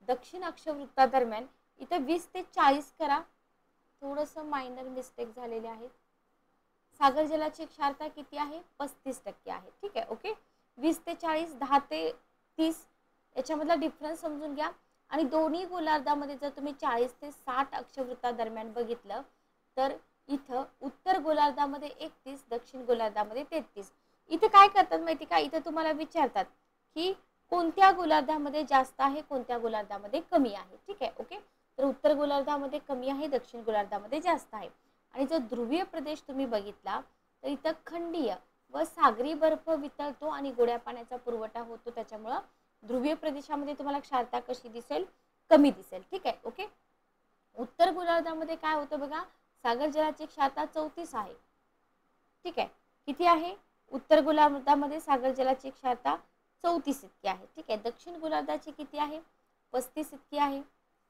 दक्षिण अक्षवृत्तादरम्यान इथं 20 ते 40 करा, थोडंसं मायनर मिस्टेक झालेले आहेत. सागर जलाची क्षारता किती आहे 35% आहे, ठीक आहे. ओके, 20 ते 40, 10 ते 30 याच्यामधला डिफरन्स समजून घ्या. आणि दोन्ही गोलार्धामध्ये जर तुम्ही 40 ते 60 अक्षवृत्तादरम्यान बघितलं तर इथं उत्तर गोलार्धामध्ये 31, दक्षिण गोलार्धामध्ये 33. इथे काय करतात माहिती का, इथं तुम्हाला विचारतात की कोणत्या गोलार्धामध्ये जास्त आहे कोणत्या गोलार्धामध्ये कमी आहे, ठीक आहे. ओके, तर उत्तर गोलार्धामध्ये कमी आहे, दक्षिण गोलार्धामध्ये जास्त आहे. आणि जर ध्रुवीय प्रदेश तुम्ही बघितला तर इथं खंडीय व सागरी बर्फ वितळतो आणि गोड्या पाण्याचा पुरवठा होतो, त्याच्यामुळं ध्रुवीय प्रदेशामध्ये तुम्हाला क्षारता कशी दिसेल कमी दिसेल, ठीक आहे. ओके, उत्तर गोलार्धामध्ये काय होतं बघा, सागर जलाची क्षारता 34 आहे, ठीक आहे. किती आहे उत्तर गोलार्धामध्ये सागर जलाची क्षारता 34 इतकी आहे, ठीक आहे. दक्षिण गोलार्धाची किती आहे 35 इतकी आहे.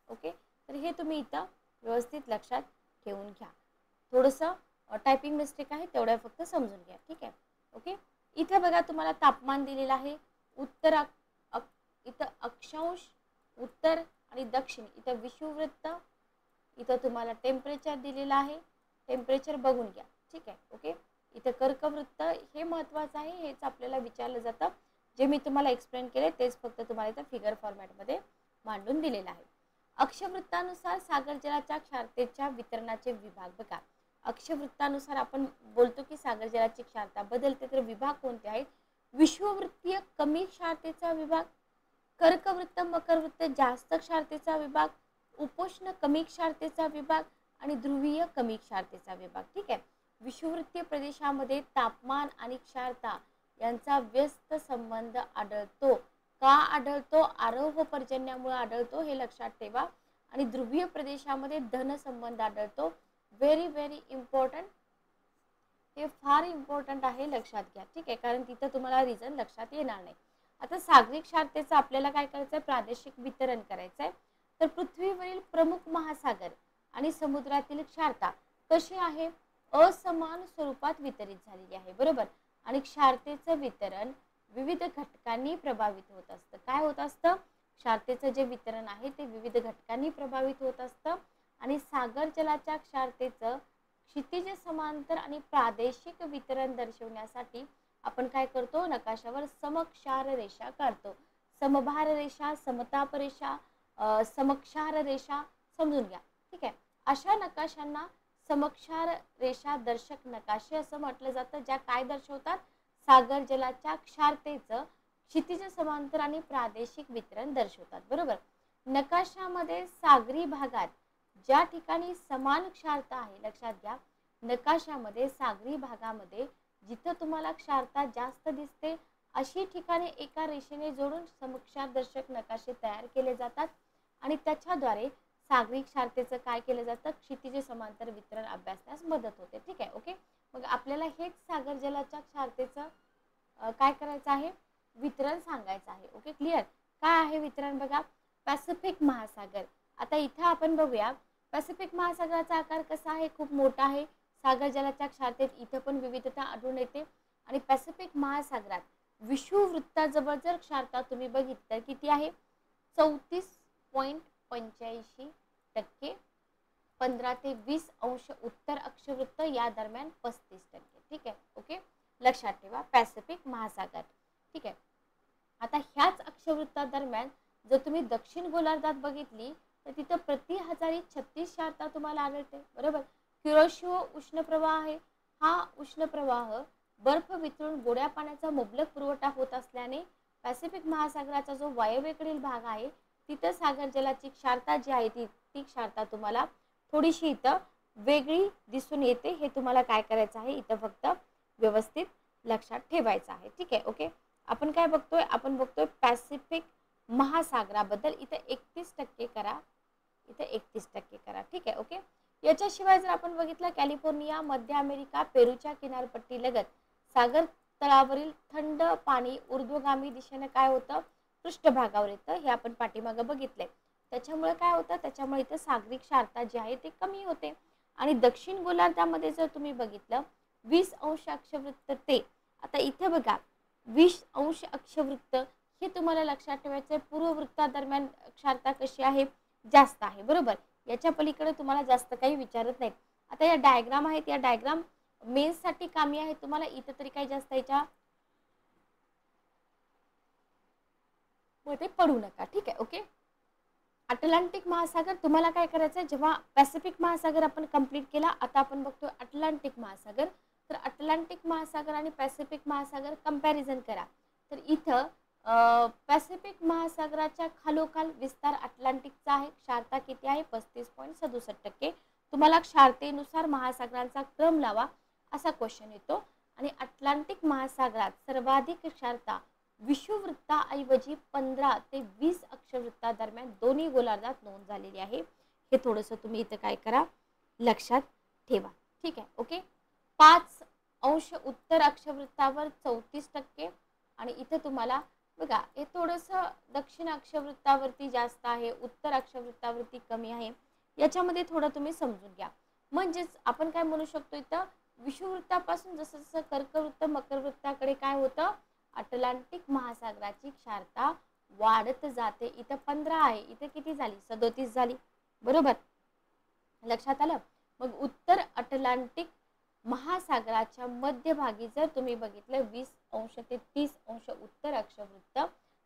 ओके, तर हे तुम्ही इथं व्यवस्थित लक्षात ठेवून घ्या. थोडंसं टायपिंग मिस्टेक आहे, तेवढ्या फक्त समजून घ्या, ठीक आहे. ओके, इथे बघा तुम्हाला तापमान दिलेलं आहे, उत्तर इथं अक्षांश उत्तर आणि दक्षिण इथं विषुववृत्त, इथं तुम्हाला टेम्परेचर दिलेलं आहे, टेम्परेचर बघून घ्या, ठीक आहे. ओके, इथं कर्कवृत्त हे महत्त्वाचं आहे, हेच आपल्याला विचारलं जातं. जे मी तुम्हाला एक्सप्लेन केले तेच फक्त तुम्हाला इथं फिगर फॉर्मॅटमध्ये मांडून दिलेलं आहे. अक्षवृत्तानुसार सागर जलाच्या क्षारतेच्या वितरणाचे विभाग बघा. अक्षवृत्तानुसार आपण बोलतो की सागर जलाची क्षारता बदलते, तर विभाग कोणते आहेत, विषुववृत्तीय कमी क्षारतेचा विभाग, कर्कवृत्त मकरवृत्त जास्त क्षारतेचा विभाग, उपोष्ण कमी क्षारतेचा विभाग आणि ध्रुवीय कमी क्षारतेचा विभाग, ठीक आहे. विषुववृत्तीय प्रदेशामध्ये तापमान आणि क्षारता यांचा व्यस्त संबंध आढळतो. का आढळतो, आरोह पर्जन्यामुळे आढळतो, हे लक्षात ठेवा. आणि ध्रुवीय प्रदेशामध्ये धन संबंध आढळतो. व्हेरी व्हेरी इम्पॉर्टंट, हे फार इम्पॉर्टंट आहे, लक्षात घ्या, ठीक आहे. कारण तिथं तुम्हाला रिझन लक्षात येणार नाही. आता सागरी क्षारतेचं आपल्याला काय करायचं आहे, प्रादेशिक वितरण करायचं आहे. तर पृथ्वीवरील प्रमुख महासागर आणि समुद्रातील क्षारता कशी आहे, असमान स्वरूपात वितरित झालेली आहे, बरोबर. आणि क्षारतेचं वितरण विविध घटकांनी प्रभावित होत असतं. काय होत असतं, क्षारतेचं जे वितरण आहे ते विविध घटकांनी प्रभावित होत असतं. आणि सागर जलाच्या क्षारतेचं क्षितिज समांतर आणि प्रादेशिक वितरण दर्शवण्यासाठी आपण काय करतो, नकाशावर समक्षार रेषा काढतो. समभार रेषा, समताप रेषा, समक्षार रेषा समजून घ्या, ठीक आहे. अशा नकाशांना समक्षार रेषा दर्शक नकाशे असं म्हटलं जातं, ज्या काय दर्शवतात, सागर जलाच्या क्षारतेचं क्षितिज समांतर आणि प्रादेशिक वितरण दर्शवतात, बरोबर. नकाशामध्ये सागरी भागात ज्या ठिकाणी समान क्षारता आहे, लक्षात घ्या, नकाशामध्ये सागरी भागामध्ये जिथं तुम्हाला क्षारता जास्त दिसते अशी ठिकाणे एका रेषेने जोडून समक्षार दर्शक नकाशे तयार केले जातात. आणि त्याच्याद्वारे सागरी क्षारतेचं काय केलं जातं, क्षितिज समांतर वितरण अभ्यासण्यास मदत होते, ठीक आहे. ओके, मग आपल्याला हेच सागर जलाच्या क्षारतेचं काय करायचं आहे, वितरण सांगायचं आहे. Okay, clear. काय आहे वितरण बघा, पॅसिफिक महासागर. आता इथं आपण बघूया, पॅसिफिक महासागराचा आकार कसा आहे, खूप मोठा आहे. सागर जलाच्या क्षारतेत इथं पण विविधता आढळून येते. आणि पॅसिफिक महासागरात विषुववृत्ताजवळ जर क्षारता तुम्ही बघितलं तर किती आहे, 34.85%, 15 ते 20 अंश उत्तर अक्षवृत्त, या दरम्यान 35%, ठीक आहे. ओके, लक्षात ठेवा पॅसिफिक महासागर, ठीक आहे. आता ह्याच अक्षवृत्तादरम्यान जर तुम्ही दक्षिण गोलार्धात बघितली तर तिथं प्रति हजारी 36 क्षारता तुम्हाला आढळते, बरोबर. क्युरोशिओ उष्ण प्रवाह आहे, हा उष्ण प्रवाह बर्फ वितळून गोड्या पाण्याचा मुबलक पुरवठा होत असल्याने पॅसिफिक महासागराचा जो वायव्येकडील भाग आहे तिथं सागर जलाची क्षारता जी आहे ती क्षारता तुम्हाला थोडीशी इथं वेगळी दिसून येते, हे तुम्हाला काय करायचं आहे इथं फक्त व्यवस्थित लक्षात ठेवायचं आहे. ठीक आहे, ओके. आपण काय बघतोय, आपण बघतोय पॅसिफिक महासागराबद्दल. इथं 31% करा, इथं 31% करा. ठीक आहे, ओके. याच्याशिवाय जर आपण बघितलं कॅलिफोर्निया, मध्य अमेरिका, पेरूच्या किनारपट्टी लगत सागर तळावरील थंड पाणी ऊर्ध्वगामी दिशेने काय होतं, पृष्ठभागावर येतं. हे आपण पाठीमागं बघितलंय. त्याच्यामुळे काय होतं, त्याच्यामुळे इथं सागरी क्षारता जी आहे ती कमी होते. आणि दक्षिण गोलार्धामध्ये जर तुम्ही बघितलं 20 अंश अक्षवृत्त ते, आता इथे बघा 20 अंश अक्षवृत्त, हे तुम्हाला लक्षात ठेवायचं आहे. पूर्व वृत्तादरम्यान क्षारता कशी आहे, जास्त आहे, बरोबर. याच्या पलीकडे तुम्हाला जास्त काही विचारत नाहीत. आता या डायग्राम आहेत, या डायग्राम मेन्ससाठी कामी आहे. तुम्हाला इथं तरी काही जास्त याच्या मध्ये पडू नका. ठीक आहे, ओके. अटलांटिक महासागर तुम्हाला काय करायचं आहे, जेव्हा पॅसिफिक महासागर आपण कंप्लीट केला, आता आपण बघतो अटलांटिक महासागर. तर अटलांटिक महासागर आणि पॅसिफिक महासागर कंपॅरिझन करा. तर इथं पॅसिफिक महासागराच्या खालोखाल विस्तार अटलांटिकचा आहे. क्षारता किती आहे, 35.67%. तुम्हाला क्षारतेनुसार महासागरांचा क्रम लावा असा क्वेश्चन येतो. आणि अटलांटिक महासागरात सर्वाधिक क्षारता विषुववृत्ताऐवजी 15 ते 20 अक्षवृत्तादरम्यान दोन्ही गोलार्धात नोंद झालेली आहे. हे थोडंसं तुम्ही इथं काय करा, लक्षात ठेवा. ठीक आहे, ओके. 5 अंश उत्तर अक्षवृत्तावर 34%. आणि इथं तुम्हाला बघा हे थोडंसं दक्षिण अक्षवृत्तावरती जास्त आहे, उत्तर अक्षवृत्तावरती कमी आहे. याच्यामध्ये थोडं तुम्ही समजून घ्या. म्हणजेच आपण काय म्हणू शकतो, इथं विषुववृत्तापासून जसं जसं कर्कवृत्त मकरवृत्ताकडे काय होतं, अटलांटिक महासागराची क्षारता वाढत जाते. इथं 15 आहे, इथं किती झाली, 37 झाली, बरोबर. लक्षात आलं. मग उत्तर अटलांटिक महासागराच्या मध्यभागी जर तुम्ही बघितलं 20 अंश ते 30 अंश उत्तर अक्षवृत्त,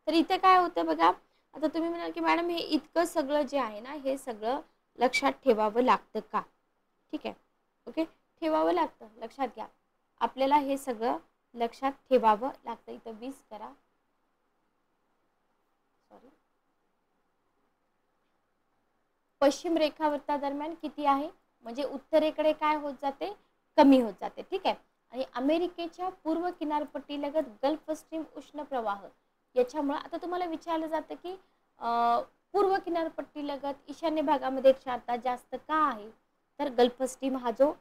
तर इथे काय होतं बघा. आता तुम्ही म्हणाल की मॅडम हे इतकं सगळं जे आहे ना, हे सगळं लक्षात ठेवावं लागतं का. ठीक आहे, ओके. ठेवावं लागतं, लक्षात घ्या. आपल्याला हे सगळं लक्षात ठेवावं लागतं. इथं 20 करा, सॉरी. पश्चिम रेखावृत्तादरम्यान किती आहे, म्हणजे उत्तरेकडे काय होत जाते, कमी होत जाते. ठीक आहे. आणि अमेरिकेच्या पूर्व किनारपट्टी लगत गल्फ स्ट्रीम उष्ण प्रवाह, याच्यामुळे आता तुम्हाला विचारलं जातं की पूर्व किनारपट्टी लगत ईशान्य भागामध्ये क्षारता जास्त का आहे, तर गल्फ स्ट्रीम हा जो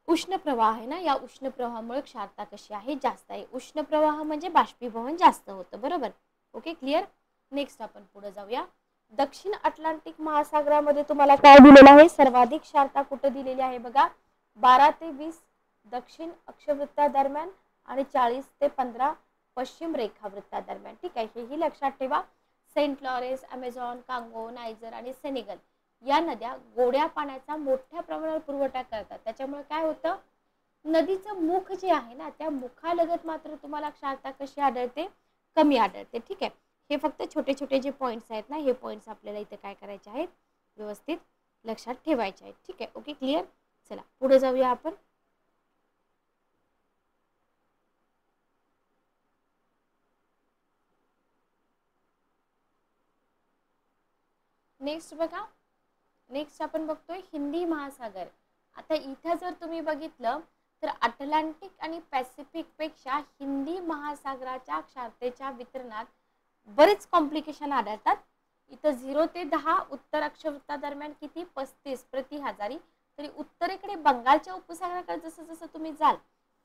उष्ण प्रवाह आहे ना, या उष्ण प्रवाहामुळे क्षारता कशी आहे, जास्त आहे. उष्ण प्रवाह म्हणजे बाष्पीभवन जास्त होतं, बरोबर. Okay, clear. नेक्स्ट आपण पुढे जाऊया. दक्षिण अटलांटिक महासागरामध्ये तुम्हाला काय दिलेलं आहे, सर्वाधिक क्षारता कुठं दिलेली आहे बघा, 12 ते 20 दक्षिण अक्षवृत्तादरम्यान आणि 40 ते 15 पश्चिम रेखावृत्तादरम्यान. ठीक आहे, हेही लक्षात ठेवा. Saint Lawrence, Amazon, Congo, Niger आणि सेनेगल या नद्या गोड्या पाण्याचा मोठ्या प्रमाणावर पुरवठा करतात. त्याच्यामुळे काय होतं, नदीचं मुख जे आहे ना, त्या मुखालगत मात्र तुम्हाला क्षारता कशी आढळते, कमी आढळते. ठीक आहे. हे फक्त छोटे छोटे जे पॉईंट्स आहेत ना, हे पॉईंट्स आपल्याला इथे काय करायचे आहेत, व्यवस्थित लक्षात ठेवायचे आहेत. ठीक आहे, ओके, क्लिअर. चला पुढे जाऊया आपण. नेक्स्ट बघा, नेक्स्ट आपण बघतोय हिंदी महासागर. आता इथं जर तुम्ही बघितलं तर अटलांटिक आणि पॅसिफिक पेक्षा हिंदी महासागराच्या क्षारतेच्या वितरणात बरेच कॉम्प्लिकेशन आढळतात. इथं 0 ते 10 उत्तर अक्षवृत्तादरम्यान किती, 35 प्रति हजारी. तरी उत्तरेकडे बंगालच्या उपसागराकडे जसं जसं तुम्ही जाल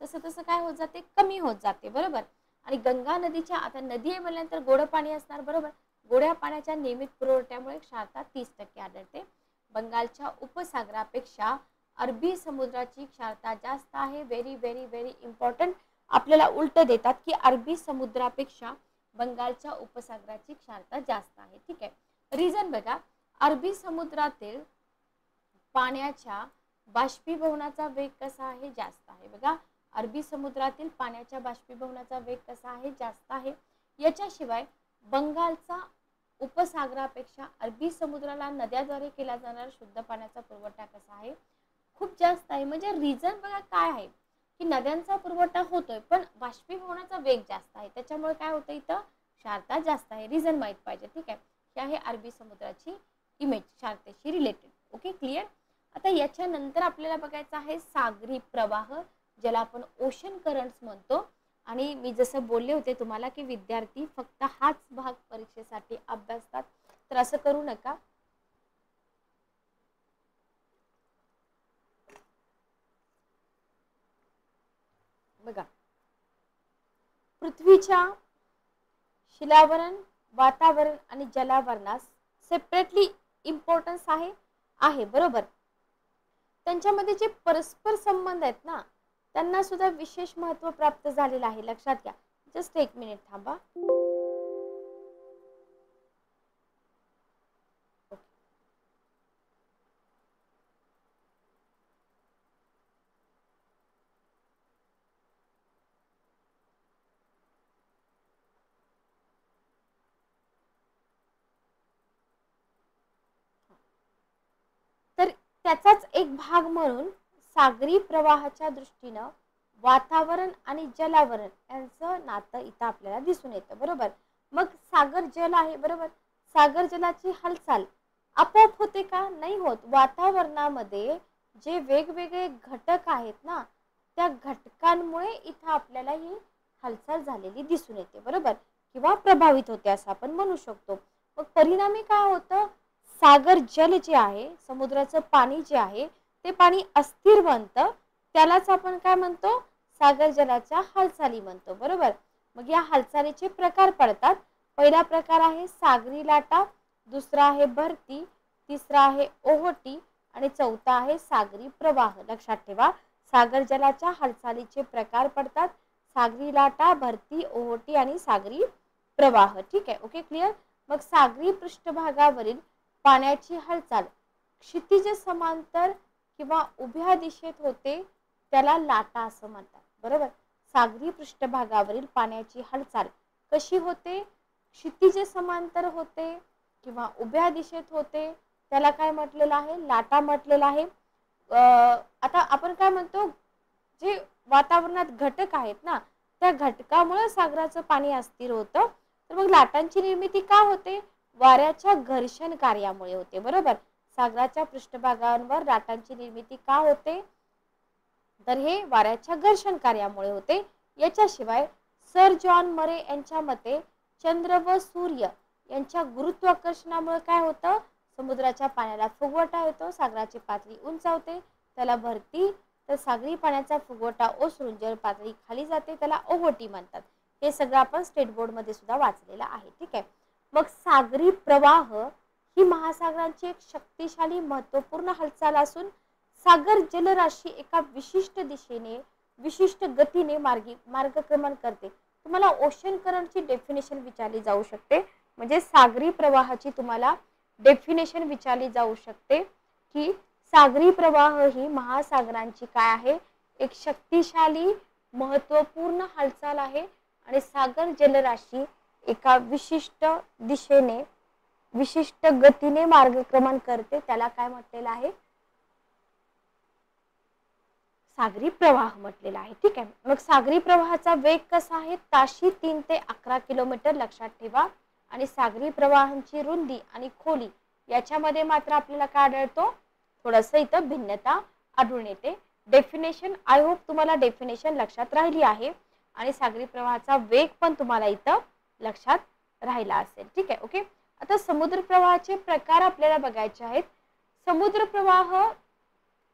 तसं तसं काय होत जाते, कमी होत जाते, बरोबर. आणि गंगा नदीच्या, आता नदी आहे म्हटल्यानंतर गोडं पाणी असणार, बरोबर. गोड्या पाण्याच्या नियमित पुरवठ्यामुळे क्षारता 30% आढळते. बंगालच्या उपसागरापेक्षा अरबी समुद्राची क्षारता जास्त आहे. Very very very important. आपल्याला उलट देतात की अरबी समुद्रापेक्षा बंगालच्या उपसागराची क्षारता जास्त आहे. ठीक आहे. रिझन बघा, अरबी समुद्रातील पाण्याच्या बाष्पीभवनाचा वेग कसा आहे, जास्त आहे. बघा, अरबी समुद्रातील पाण्याच्या बाष्पीभवनाचा वेग कसा आहे, जास्त आहे. याच्याशिवाय बंगालचा उपसागरापेक्षा अरबी समुद्राला नद्याद्वारे केला जाणारा शुद्ध पाण्याचा पुरवठा कसा आहे, खूप जास्त आहे. म्हणजे रिझन बघा काय आहे की नद्यांचा पुरवठा होतोय पण बाष्पीभवनाचा वेग जास्त आहे. त्याच्यामुळे काय होतं, इथं क्षारता जास्त आहे. रिझन माहित पाहिजे. ठीक आहे. ही आहे अरबी समुद्राची इमेज शांततेशी रिलेटेड. Okay, clear. आता याच्यानंतर आपल्याला बघायचं आहे सागरी प्रवाह, ज्याला आपण ओशन करंट्स म्हणतो. आणि मी जसं बोलले होते तुम्हाला की विद्यार्थी फक्त हाच भाग परीक्षेसाठी अभ्यासतात, तर असं करू नका. बघा, पृथ्वीच्या शिलावरण, वातावरण आणि जलावरणास सेपरेटली इम्पॉर्टन्स आहे बरोबर. त्यांच्यामध्ये जे परस्पर संबंध आहेत ना, त्यांना सुद्धा विशेष महत्त्व प्राप्त झालेलं आहे. लक्षात घ्या. जस्ट एक मिनिट थांबा. तर त्याचाच एक भाग म्हणून सागरी प्रवाहाच्या दृष्टीनं वातावरण आणि जलावरण यांचं नातं इथं आपल्याला दिसून येतं बरोबर. मग सागर जल आहे बरोबर. सागर जलाची हालचाल आपोआप होते का? नाही होत. वातावरणामध्ये जे वेगवेगळे घटक आहेत ना, त्या घटकांमुळे इथं आपल्याला ही हालचाल झालेली दिसून येते बरोबर, किंवा प्रभावित होते असं आपण म्हणू शकतो. मग परिणामी काय होतं, सागर जल जे आहे, समुद्राचं पाणी जे आहे, ते पाणी अस्थिर बनतं. त्यालाच आपण काय म्हणतो, सागर जलाच्या हालचाली म्हणतो बरोबर. मग या हालचालीचे प्रकार पडतात. पहिला प्रकार आहे सागरी लाटा, दुसरा आहे भरती, तिसरा आहे ओहोटी आणि चौथा आहे सागरी प्रवाह. लक्षात ठेवा, सागर जलाच्या हालचालीचे प्रकार पडतात सागरी लाटा, भरती, ओहोटी आणि सागरी प्रवाह. ठीक आहे, ओके, क्लिअर. मग सागरी पृष्ठभागावरील पाण्याची हालचाल क्षितिज समांतर किंवा उभ्या दिशेत होते, त्याला लाटा असं म्हणतात बरोबर. सागरी पृष्ठभागावरील पाण्याची हालचाल कशी होते, क्षितिज समांतर होते किंवा उभ्या दिशेत होते, त्याला काय म्हटलेलं आहे, लाटा म्हटलेलं आहे. आता आपण काय म्हणतो, जे वातावरणात घटक आहेत ना, त्या घटकामुळे सागराचं पाणी अस्थिर होतं. तर मग लाटांची निर्मिती का होते, वाऱ्याच्या घर्षण कार्यामुळे होते बरोबर. सागराच्या पृष्ठभागांवर लाटांची निर्मिती का होते, तर हे वाऱ्याच्या घर्षण कार्यामुळे होते. याच्याशिवाय सर जॉन मरे यांच्या मते चंद्र व सूर्य यांच्या गुरुत्वाकर्षणामुळे काय होतं, समुद्राच्या पाण्याला फुगवटा येतो, सागराची पातळी उंचावते, त्याला भरती. तर सागरी पाण्याचा फुगवटा ओसरून जल पातळी खाली जाते, त्याला ओहोटी म्हणतात. हे सगळं आपण स्टेट बोर्ड मध्ये सुद्धा वाचलेलं आहे. ठीक आहे. मग सागरी प्रवाह ही महासागरांची एक शक्तिशाली महत्वपूर्ण हालचाल असून सागर जलराशी एका विशिष्ट दिशेने विशिष्ट गतीने मार्गक्रमण करते. तुम्हाला ओशन करंटची डेफिनेशन विचारली जाऊ शकते, म्हणजे सागरी प्रवाहाची तुम्हाला डेफिनेशन विचारली जाऊ शकते की सागरी प्रवाह ही महासागरांची काय आहे, एक शक्तिशाली महत्वपूर्ण हालचाल आहे आणि सागर जलराशी एका विशिष्ट दिशेने विशिष्ट गतीने मार्गक्रमण करते, त्याला काय म्हटलेलं आहे, सागरी प्रवाह म्हटलेला आहे. ठीक आहे. मग सागरी प्रवाहाचा वेग कसा आहे, ताशी 3 ते 11 किलोमीटर. लक्षात ठेवा. आणि सागरी प्रवाहांची रुंदी आणि खोली याच्यामध्ये मात्र आपल्याला काय आढळतो, थोडंसं इथं भिन्नता आढळून येते. डेफिनेशन, आय होप तुम्हाला डेफिनेशन लक्षात राहिली आहे आणि सागरी प्रवाहाचा वेग पण तुम्हाला इथं लक्षात राहिला असेल. ठीक आहे, ओके. आता समुद्र प्रवाहाचे प्रकार आपल्याला बघायचे आहेत. समुद्र प्रवाह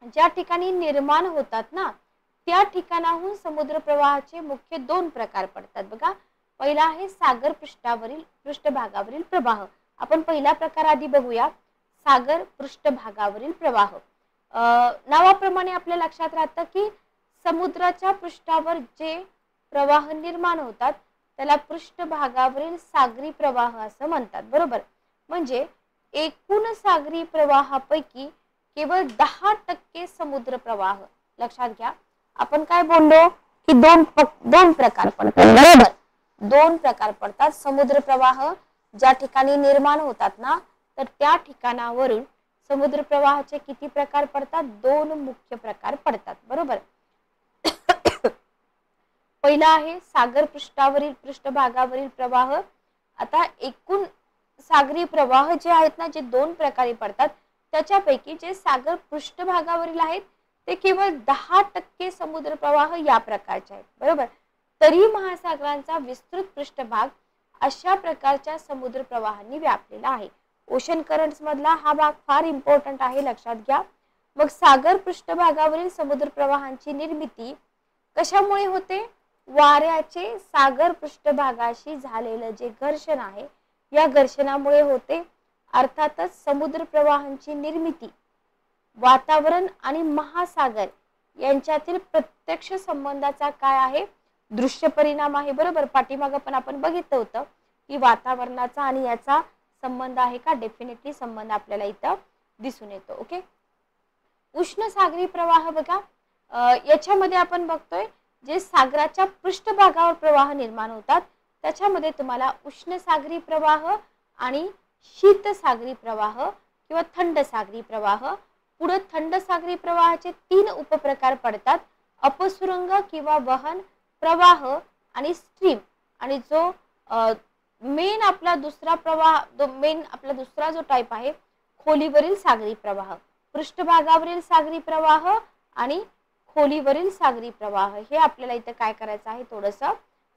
ज्या ठिकाणी निर्माण होतात ना, त्या ठिकाणाहून समुद्र प्रवाहाचे मुख्य 2 प्रकार पडतात. बघा, पहिला आहे सागर पृष्ठभागावरील प्रवाह. आपण पहिला प्रकार आधी बघूया, सागर पृष्ठभागावरील प्रवाह. नावाप्रमाणे आपल्या लक्षात राहतं की समुद्राच्या पृष्ठावर जे प्रवाह निर्माण होतात त्याला पृष्ठभागावरील सागरी प्रवाह असं म्हणतात बरोबर. म्हणजे एकूण सागरी प्रवाहापैकी केवळ 10% समुद्र प्रवाह. लक्षात घ्या, आपण काय बोललो की दोन प्रकार पडतात बरोबर. 2 प्रकार पडतात. समुद्र प्रवाह ज्या ठिकाणी निर्माण होतात ना, तर त्या ठिकाणावरून समुद्र प्रवाहाचे किती प्रकार पडतात, 2 मुख्य प्रकार पडतात बरोबर. पहिला आहे सागर पृष्ठभागावरील प्रवाह. आता एकूण सागरी प्रवाह जे आहेत ना, जे दोन प्रकारे पडतात, त्याच्यापैकी जे सागर पृष्ठभागावरील आहेत ते केवळ 10% समुद्र प्रवाह या प्रकारचे आहेत, बरोबर. तरी महासागरांचा विस्तृत पृष्ठभाग अशा प्रकारच्या समुद्र प्रवाहांनी व्यापलेला आहे. ओशन करंट्स मधला हा भाग फार इम्पॉर्टंट आहे, लक्षात घ्या. मग सागर पृष्ठभागावरील समुद्र प्रवाहांची निर्मिती कशामुळे होते? वाऱ्याचे सागर पृष्ठभागाशी झालेलं जे घर्षण आहे, या घर्षणामुळे होते. अर्थातच समुद्र प्रवाहांची निर्मिती वातावरण आणि महासागर यांच्यातील प्रत्यक्ष संबंधाचा काय आहे? दृश्य परिणाम आहे, बरोबर. पाठीमागं पण आपण बघितलं होतं की वातावरणाचा आणि याचा संबंध आहे का? डेफिनेटली संबंध आपल्याला इथं दिसून येतो. ओके. उष्ण सागरी प्रवाह बघा, याच्यामध्ये आपण बघतोय जे सागराच्या पृष्ठभागावर प्रवाह निर्माण होतात त्याच्यामध्ये तुम्हाला उष्ण सागरी प्रवाह आणि शीत सागरी प्रवाह किंवा थंड सागरी प्रवाह. पुढे थंड सागरी प्रवाहाचे 3 उपप्रकार पडतात: अपसुरंग किंवा वहन प्रवाह आणि स्ट्रीम. आणि जो मेन आपला दुसरा जो टाइप आहे खोलीवरील सागरी प्रवाह. पृष्ठभागावरील सागरी प्रवाह आणि खोलीवरील सागरी प्रवाह हे आपल्याला इथे काय करायचं आहे, थोडंसं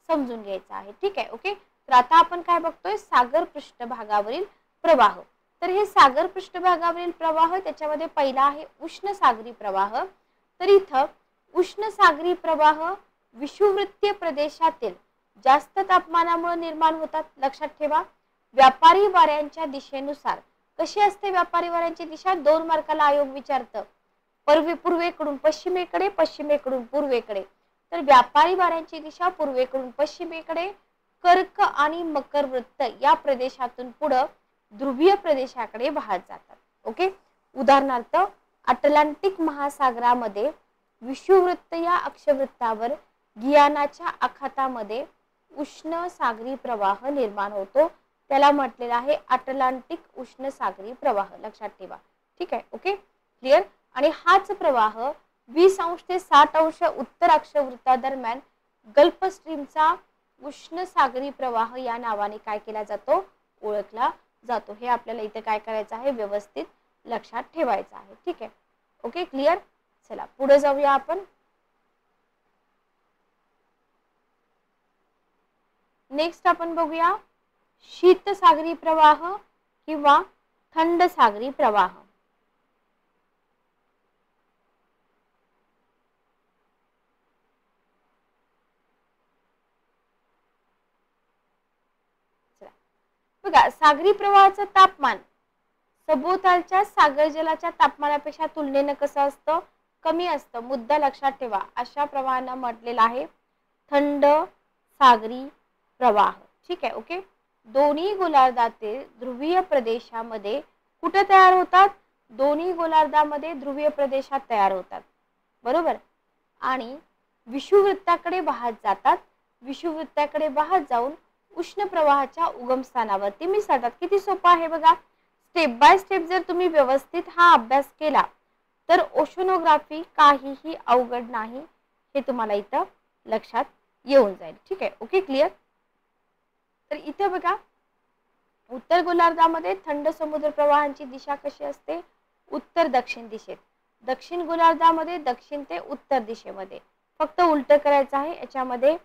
समजून घ्यायचं आहे. ठीक आहे. ओके. तर आता आपण काय बघतोय? सागर पृष्ठभागावरील प्रवाह. तर हे सागर पृष्ठभागावरील प्रवाह, त्याच्यामध्ये पहिला आहे उष्ण सागरी प्रवाह. तर इथं उष्ण सागरी प्रवाह विषुववृत्तीय प्रदेशातील जास्त तापमानामुळे निर्माण होतात. लक्षात ठेवा. व्यापारी वाऱ्यांच्या दिशेनुसार कशी असते व्यापारी वाऱ्यांची दिशा? 2 मार्काला आयोग विचारतं. पूर्वेकडून पश्चिमेकडे, पश्चिमेकडून पूर्वेकडे. तर व्यापारी वाऱ्यांची दिशा पूर्वेकडून पश्चिमेकडे, कर्क आणि मकर वृत्त या प्रदेशातून पुढे ध्रुवीय प्रदेशाकडे वाहत जातात. ओके. उदाहरणार्थ अटलांटिक महासागरामध्ये विषुववृत्त या अक्षवृत्तावर गियानाच्या आखातामध्ये उष्ण सागरी प्रवाह निर्माण होतो. त्याला म्हटलेलं आहे अटलांटिक उष्ण सागरी प्रवाह. लक्षात ठेवा. ठीक आहे. ओके. क्लिअर. आणि हाच प्रवाह 20 अंश ते 60 अंश उत्तर अक्षवृत्तादरम्यान गल्फ स्ट्रीमचा उष्ण सागरी प्रवाह या नावाने काय केला जातो? ओळखला जातो. हे आपल्याला इथे काय करायचं आहे? व्यवस्थित लक्षात ठेवायचं आहे. ठीक आहे. ओके. क्लिअर. चला पुढे जाऊया आपण. नेक्स्ट आपण बघूया शीत सागरी प्रवाह किंवा थंड सागरी प्रवाह. बघा, सागरी प्रवाहाचं तापमान सभोवतालच्या सागर जलाच्या तापमानापेक्षा तुलनेने कसं असतं? कमी असतं. मुद्दा लक्षात ठेवा. अशा प्रवाहांना म्हटलेलं आहे थंड सागरी प्रवाह. ठीक आहे. ओके. दोन्ही गोलार्धातील ध्रुवीय प्रदेशामध्ये कुठे तयार होतात? दोन्ही गोलार्धामध्ये ध्रुवीय प्रदेशात तयार होतात, बरोबर. आणि विषुववृत्ताकडे वाहत जातात. विषुववृत्ताकडे वाहत जाऊन उष्ण प्रवाहाच्या उगमस्थानावरती मिसळतात. किती सोपं आहे बघा. स्टेप बाय स्टेप जर तुम्ही व्यवस्थित हा अभ्यास केला तर ओशनोग्राफी काहीही अवघड नाही, हे तुम्हाला इथं लक्षात येऊन जाईल. ठीक आहे. ओके. क्लिअर. तर इथे बघा, उत्तर गोलार्धामध्ये थंड समुद्र प्रवाहांची दिशा कशी असते? उत्तर दक्षिण दिशेत. दक्षिण गोलार्धामध्ये दक्षिण ते उत्तर दिशेमध्ये. फक्त उलट करायचं आहे, याच्यामध्ये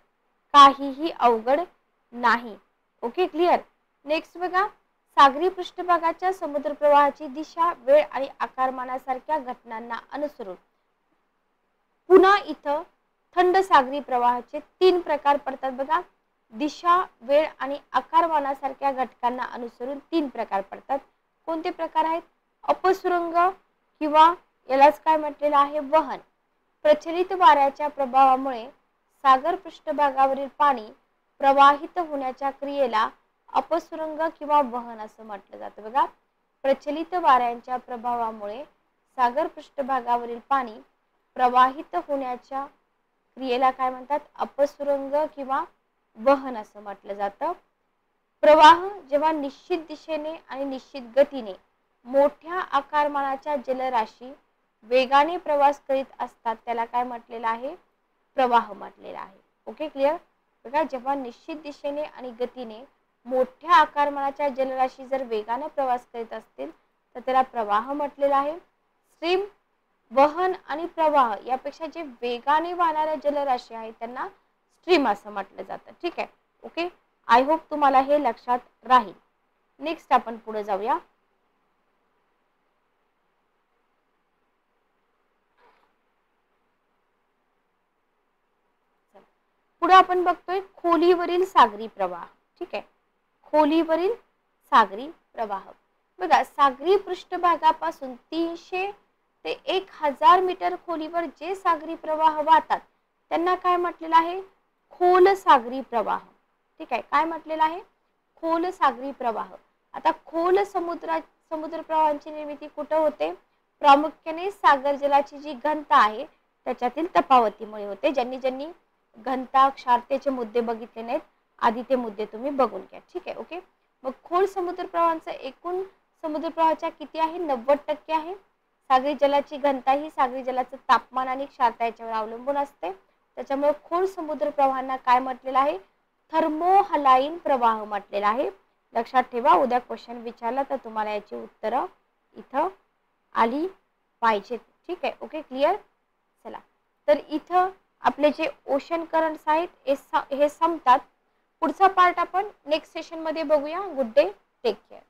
काहीही अवघड नाही. ओके. क्लिअर. नेक्स्ट बघा, सागरी पृष्ठभागाच्या समुद्र प्रवाहाची दिशा, वेळ आणि आकारमानासारख्या घटनांना अनुसरून पुन्हा इथं थंड सागरी प्रवाहाचे 3 प्रकार पडतात बघा. दिशा, वेळ आणि आकारमानासारख्या घटकांना अनुसरून 3 प्रकार पडतात. कोणते प्रकार आहेत? अपसुरंग किंवा यालाच काय म्हटलेलं आहे? वहन. प्रचलित वाऱ्याच्या प्रभावामुळे सागर पृष्ठभागावरील पाणी प्रवाहित होण्याच्या क्रियेला अपसुरंग किंवा वहन असं म्हटलं जातं बघा. प्रचलित वाऱ्यांच्या प्रभावामुळे सागर पृष्ठभागावरील पाणी प्रवाहित होण्याच्या क्रियेला काय म्हणतात? अपसुरंग किंवा वहन असं म्हटलं जातं. प्रवाह जेव्हा निश्चित दिशेने आणि निश्चित गतीने मोठ्या आकारमानाच्या जलराशी वेगाने प्रवास करीत असतात त्याला काय म्हटलेलं आहे? प्रवाह म्हटलेला आहे. ओके. क्लिअर. बघा, जेव्हा निश्चित दिशेने आणि गतीने मोठ्या आकारमानाच्या जलराशी जर वेगाने प्रवास करीत असतील तर त्याला प्रवाह म्हटलेला आहे. स्ट्रीम, वहन आणि प्रवाह यापेक्षा जे वेगाने वाहणाऱ्या जलराशी आहेत त्यांना स्ट्रीम असं म्हटलं जातं. ठीक आहे. ओके, आय होप तुम्हाला हे लक्षात राहील. नेक्स्ट आपण पुढे जाऊया. पुढे आपण बघतोय खोलीवरील सागरी प्रवाह. ठीक आहे, खोलीवरील सागरी प्रवाह. बघा, सागरी पृष्ठभागापासून 300 ते 1000 मीटर खोलीवर जे सागरी प्रवाह वाहतात त्यांना काय म्हटलेलं आहे? खोल सागरी प्रवाह. ठीक आहे, काय म्हटलेलं आहे? खोल सागरी प्रवाह. आता खोल समुद्र प्रवाहांची निर्मिती कुठे होते? प्रामुख्याने सागर जलाची जी घनता आहे त्याच्यातील तफावतीमुळे होते. ज्यांनी घनता क्षारतेचे मुद्दे बघितले नाहीत आधी ते मुद्दे तुम्ही बघून घ्या. ठीक आहे. ओके, मग खोल समुद्र प्रवाहांचा एकूण समुद्र प्रवाहाच्या किती आहे? 90% आहे. सागरी जलाची घनता ही सागरी जलाचं तापमान आणि क्षारता याच्यावर अवलंबून असते. त्याच्यामुळे खोल समुद्र प्रवाहांना काय म्हटलेलं आहे? थर्मोहलाईन प्रवाह म्हटलेला आहे. लक्षात ठेवा, उद्या क्वेश्चन विचारला तर तुम्हाला याची उत्तरं इथं आली पाहिजेत. ठीक आहे. Okay, clear. चला, तर इथं आपले जे ओशन करंट्स आहेत हे संपतात. पुढचा पार्ट आपण नेक्स्ट सेशन मध्ये बघूया. Good day, take care.